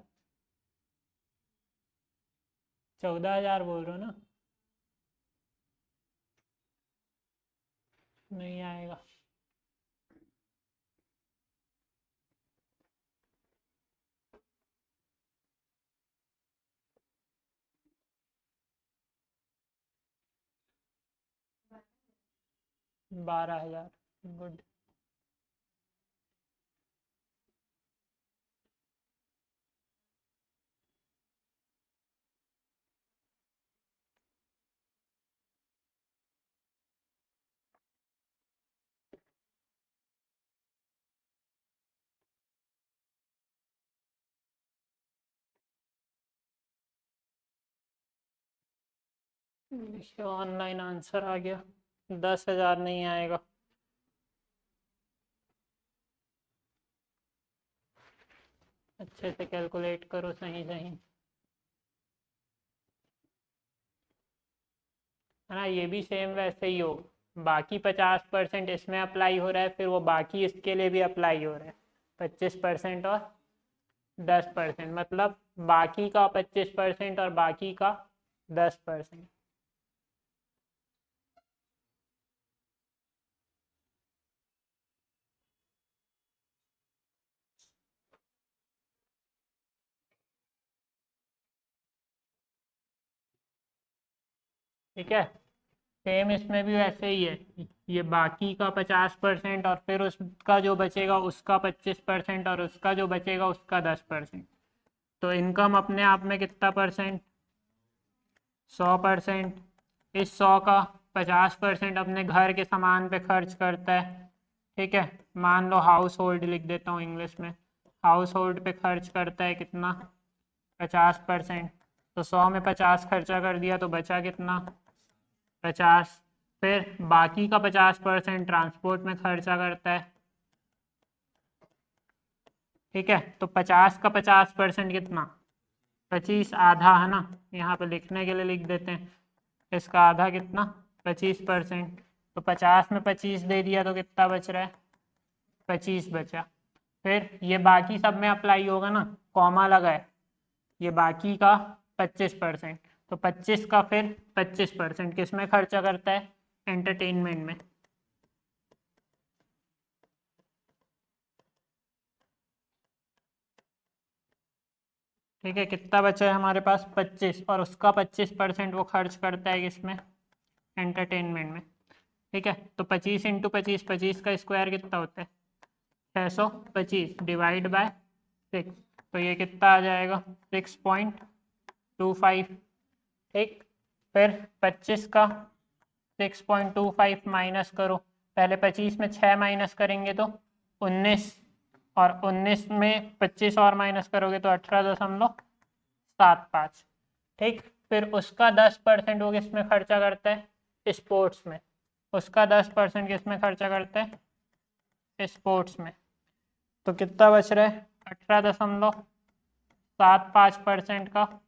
14,000 बोल रहे हो ना? नहीं आएगा। बारह हजार। गुड। ऑनलाइन आंसर आ गया। 10,000 नहीं आएगा। अच्छे से कैलकुलेट करो, सही सही है ना। ये भी सेम वैसे ही हो। बाकी 50% इसमें अप्लाई हो रहा है, फिर वो बाकी इसके लिए भी अप्लाई हो रहा है। 25% और 10%, मतलब बाकी का 25% और बाकी का 10%। ठीक है, सेम इसमें भी वैसे ही है। ये बाकी का 50% और फिर उसका जो बचेगा उसका 25% और उसका जो बचेगा उसका 10%। तो इनकम अपने आप में कितना परसेंट? 100%। इस 100 का 50% अपने घर के सामान पे खर्च करता है। ठीक है, मान लो हाउस होल्ड लिख देता हूँ इंग्लिश में। हाउस होल्ड पे खर्च करता है कितना? 50%। तो 100 में 50 खर्चा कर दिया तो बचा कितना? 50। फिर बाकी का 50% ट्रांसपोर्ट में खर्चा करता है। ठीक है, तो 50 का 50% कितना? 25। आधा है ना, यहाँ पे लिखने के लिए लिख देते हैं। इसका आधा कितना? 25%। तो 50 में 25 दे दिया तो कितना बच रहा है? 25 बचा। फिर ये बाकी सब में अप्लाई होगा ना, कॉमा लगा है। ये बाकी का 25%। तो 25 का फिर 25% किस में खर्चा करता है? एंटरटेनमेंट में। ठीक है, कितना बचा है हमारे पास? 25, और उसका 25% वो खर्च करता है किसमें? एंटरटेनमेंट में। ठीक है, तो 25 इंटू 25, 25 का स्क्वायर कितना होता है? 625 डिवाइड बाय 6। तो ये कितना आ जाएगा? 6.25। ठीक, फिर 25 का 6.25 माइनस करो। पहले 25 में 6 माइनस करेंगे तो 19, और 19 में 25 और माइनस करोगे तो 18.75। ठीक, फिर उसका 10% वो किस में खर्चा करता है? स्पोर्ट्स में। उसका 10% किस में खर्चा करता है? स्पोर्ट्स में। तो कितना बच रहा है? 18.75% का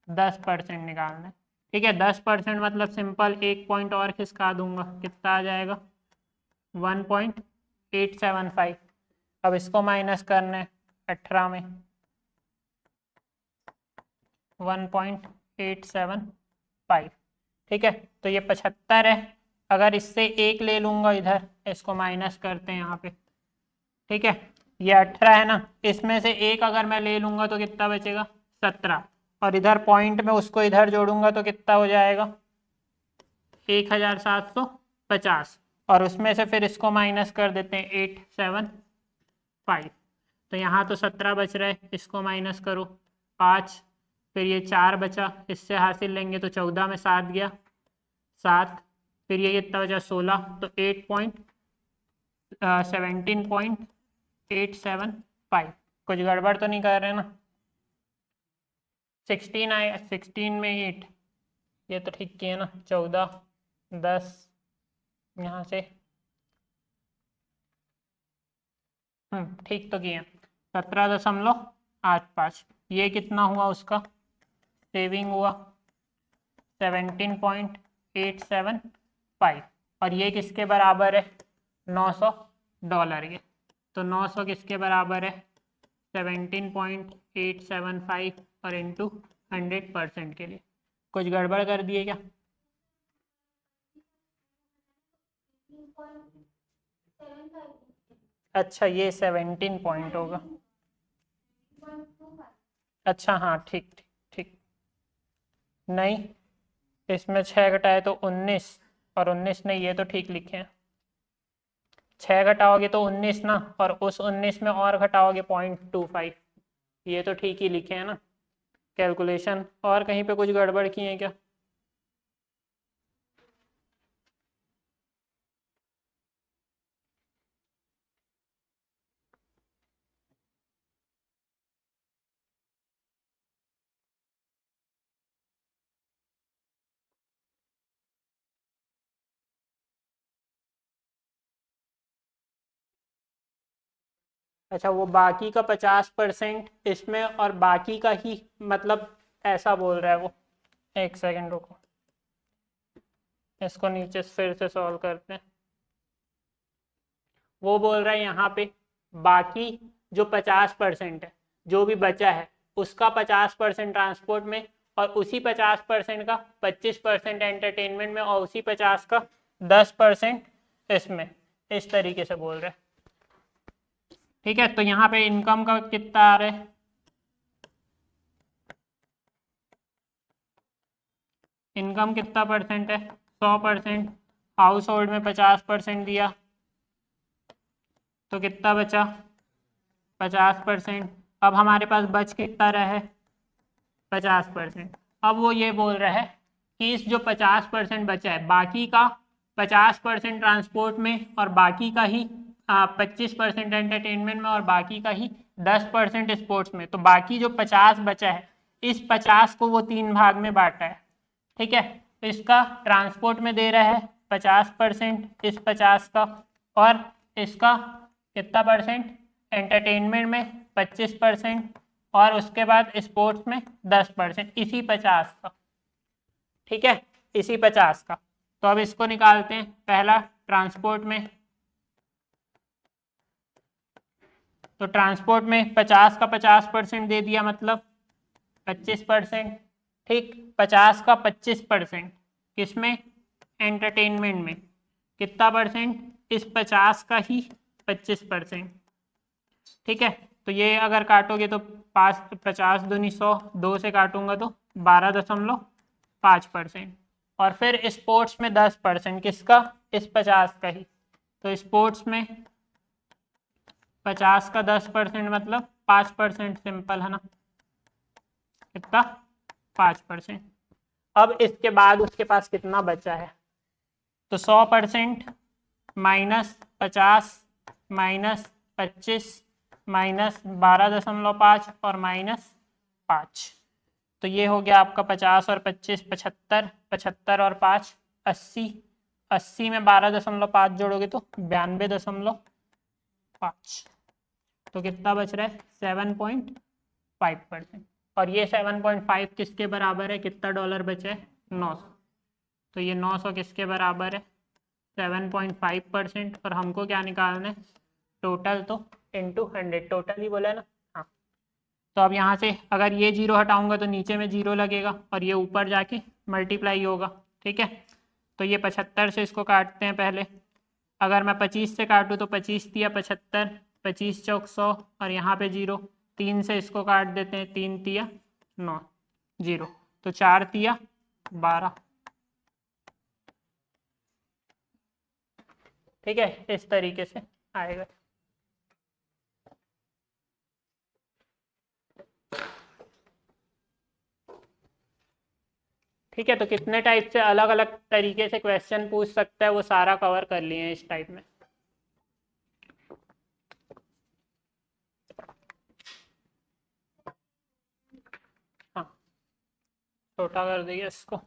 10% निकालना है। ठीक है, 10% मतलब सिंपल एक पॉइंट और खिसका दूंगा, कितना आ जाएगा? 1.875। अब इसको माइनस करना है 18 में, 1.875। ठीक है, तो ये 75 है। अगर इससे एक ले लूंगा इधर, इसको माइनस करते हैं यहाँ पे, ठीक है, ये 18 है ना, इसमें से एक अगर मैं ले लूंगा तो कितना बचेगा 17, और इधर पॉइंट में उसको इधर जोड़ूंगा तो कितना हो जाएगा 1750, और उसमें से फिर इसको माइनस कर देते हैं 875। तो यहाँ तो 17 बच रहा है, इसको माइनस करो 5, फिर ये 4 बचा, इससे हासिल लेंगे तो 14 में 7 गया 7, फिर ये कितना बचा 16, तो 17.875। कुछ गड़बड़ तो नहीं कर रहे ना? 16 आए, 16 में 8, ये तो ठीक किया ना, 14 10 यहाँ से ठीक तो किया, 17.85। ये कितना हुआ उसका सेविंग हुआ 17.875, और ये किसके बराबर है $900 के। तो 900 किसके बराबर है 17.875 और इंटू 100% के लिए। कुछ गड़बड़ कर दिए क्या? अच्छा ये 17 पॉइंट होगा, अच्छा हाँ ठीक ठीक ठीक, नहीं इसमें 6 घटाए तो 19, और 19 नहीं, ये तो ठीक लिखे हैं, 6 घटाओगे तो 19 ना, और उस 19 में और घटाओगे 0.25, ये तो ठीक ही लिखे हैं ना कैलकुलेशन। और कहीं पे कुछ गड़बड़ की है क्या? अच्छा वो बाकी का 50% इसमें और बाकी का ही, मतलब ऐसा बोल रहा है वो, एक सेकंड रुको, इसको नीचे फिर से सॉल्व करते हैं। वो बोल रहा है यहाँ पे बाकी जो 50% है, जो भी बचा है उसका 50% ट्रांसपोर्ट में, और उसी 50% का 25% एंटरटेनमेंट में, और उसी 50 का 10% इसमें, इस तरीके से बोल रहे हैं। ठीक है, तो यहाँ पे इनकम का कितना आ रहा है, इनकम कितना परसेंट है 100%, हाउस होल्ड में 50% दिया तो कितना बचा 50%। अब हमारे पास बच कितना रहा है 50%। अब वो ये बोल रहा है कि इस जो 50% बचा है, बाकी का 50% ट्रांसपोर्ट में और बाकी का ही 25% एंटरटेनमेंट में और बाकी का ही 10% स्पोर्ट्स में, तो बाकी जो 50 बचा है इस 50 को वो 3 भाग में बांटा है। ठीक है, तो इसका ट्रांसपोर्ट में दे रहा है 50% इस 50 का, और इसका कितना परसेंट एंटरटेनमेंट में 25%, और उसके बाद स्पोर्ट्स में 10%, इसी 50 का। ठीक है, इसी 50 का। तो अब इसको निकालते हैं, पहला ट्रांसपोर्ट में, तो ट्रांसपोर्ट में 50 का 50% दे दिया, मतलब 25%। ठीक, 50 का 25% किसमें एंटरटेनमेंट में, कितना परसेंट इस 50 का ही 25%। ठीक है, तो ये अगर काटोगे तो 50 दूनी 100, 2 से काटूंगा तो 12.5%, और फिर स्पोर्ट्स में 10%, किसका इस 50 का ही, तो स्पोर्ट्स में 50 का 10% मतलब 5%, सिंपल है ना, कितना 5%। अब इसके बाद उसके पास कितना बचा है, तो 100% माइनस 50 माइनस 25 माइनस 12.5 और माइनस 5, तो ये हो गया आपका 50 और 25 75, 75 और 5 80, 80 में 12.5 जोड़ोगे तो 92.5, तो कितना बच रहा है 7.5%। और ये 7.5 किसके बराबर है, कितना डॉलर बचे है 900, तो ये 900 किसके बराबर है 7.5%, और हमको क्या निकालना है टोटल, तो इंटू 100, टोटल ही बोला है ना। हाँ, तो अब यहाँ से अगर ये 0 हटाऊंगा तो नीचे में 0 लगेगा, और ये ऊपर जाके मल्टीप्लाई होगा। ठीक है, तो ये 75 से इसको काटते हैं पहले, अगर मैं 25 से काटूँ तो 25 दिया 75, 25 चौक 100 और यहाँ पे 0, 3 से इसको काट देते हैं, 3 तिया 9, 0, तो 4 तिया 12। ठीक है, इस तरीके से आएगा। ठीक है, तो कितने टाइप से अलग अलग तरीके से क्वेश्चन पूछ सकता है वो सारा कवर कर लिए हैं इस टाइप में। हाँ, छोटा कर दिया इसको,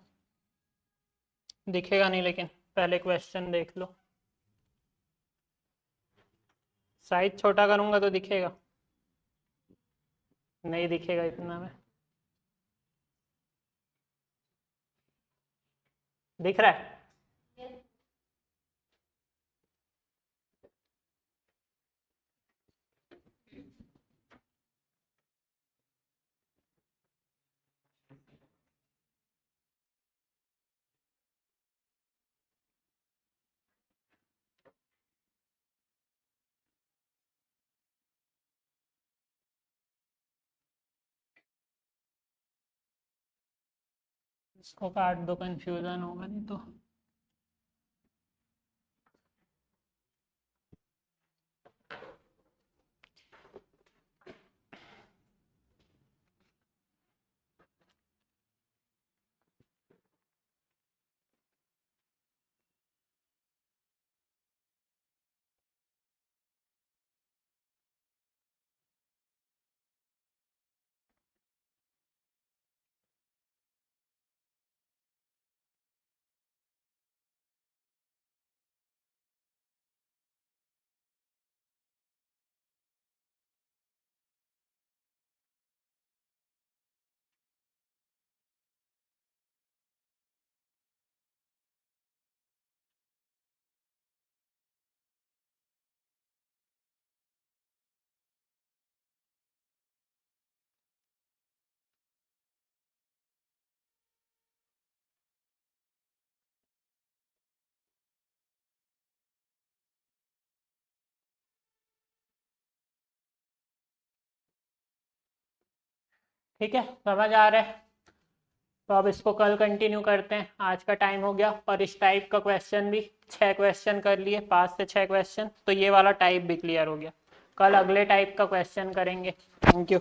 दिखेगा नहीं लेकिन पहले क्वेश्चन देख लो। साइज छोटा करूंगा तो दिखेगा, नहीं दिखेगा इतना में। दिख रहा है? इसको काट दो, कंफ्यूजन होगा नहीं तो। ठीक है, समझ आ रहा है? तो अब इसको कल कंटिन्यू करते हैं, आज का टाइम हो गया। और इस टाइप का क्वेश्चन भी 6 क्वेश्चन कर लिए, 5 से 6 क्वेश्चन, तो ये वाला टाइप भी क्लियर हो गया। कल अगले टाइप का क्वेश्चन करेंगे। Thank you.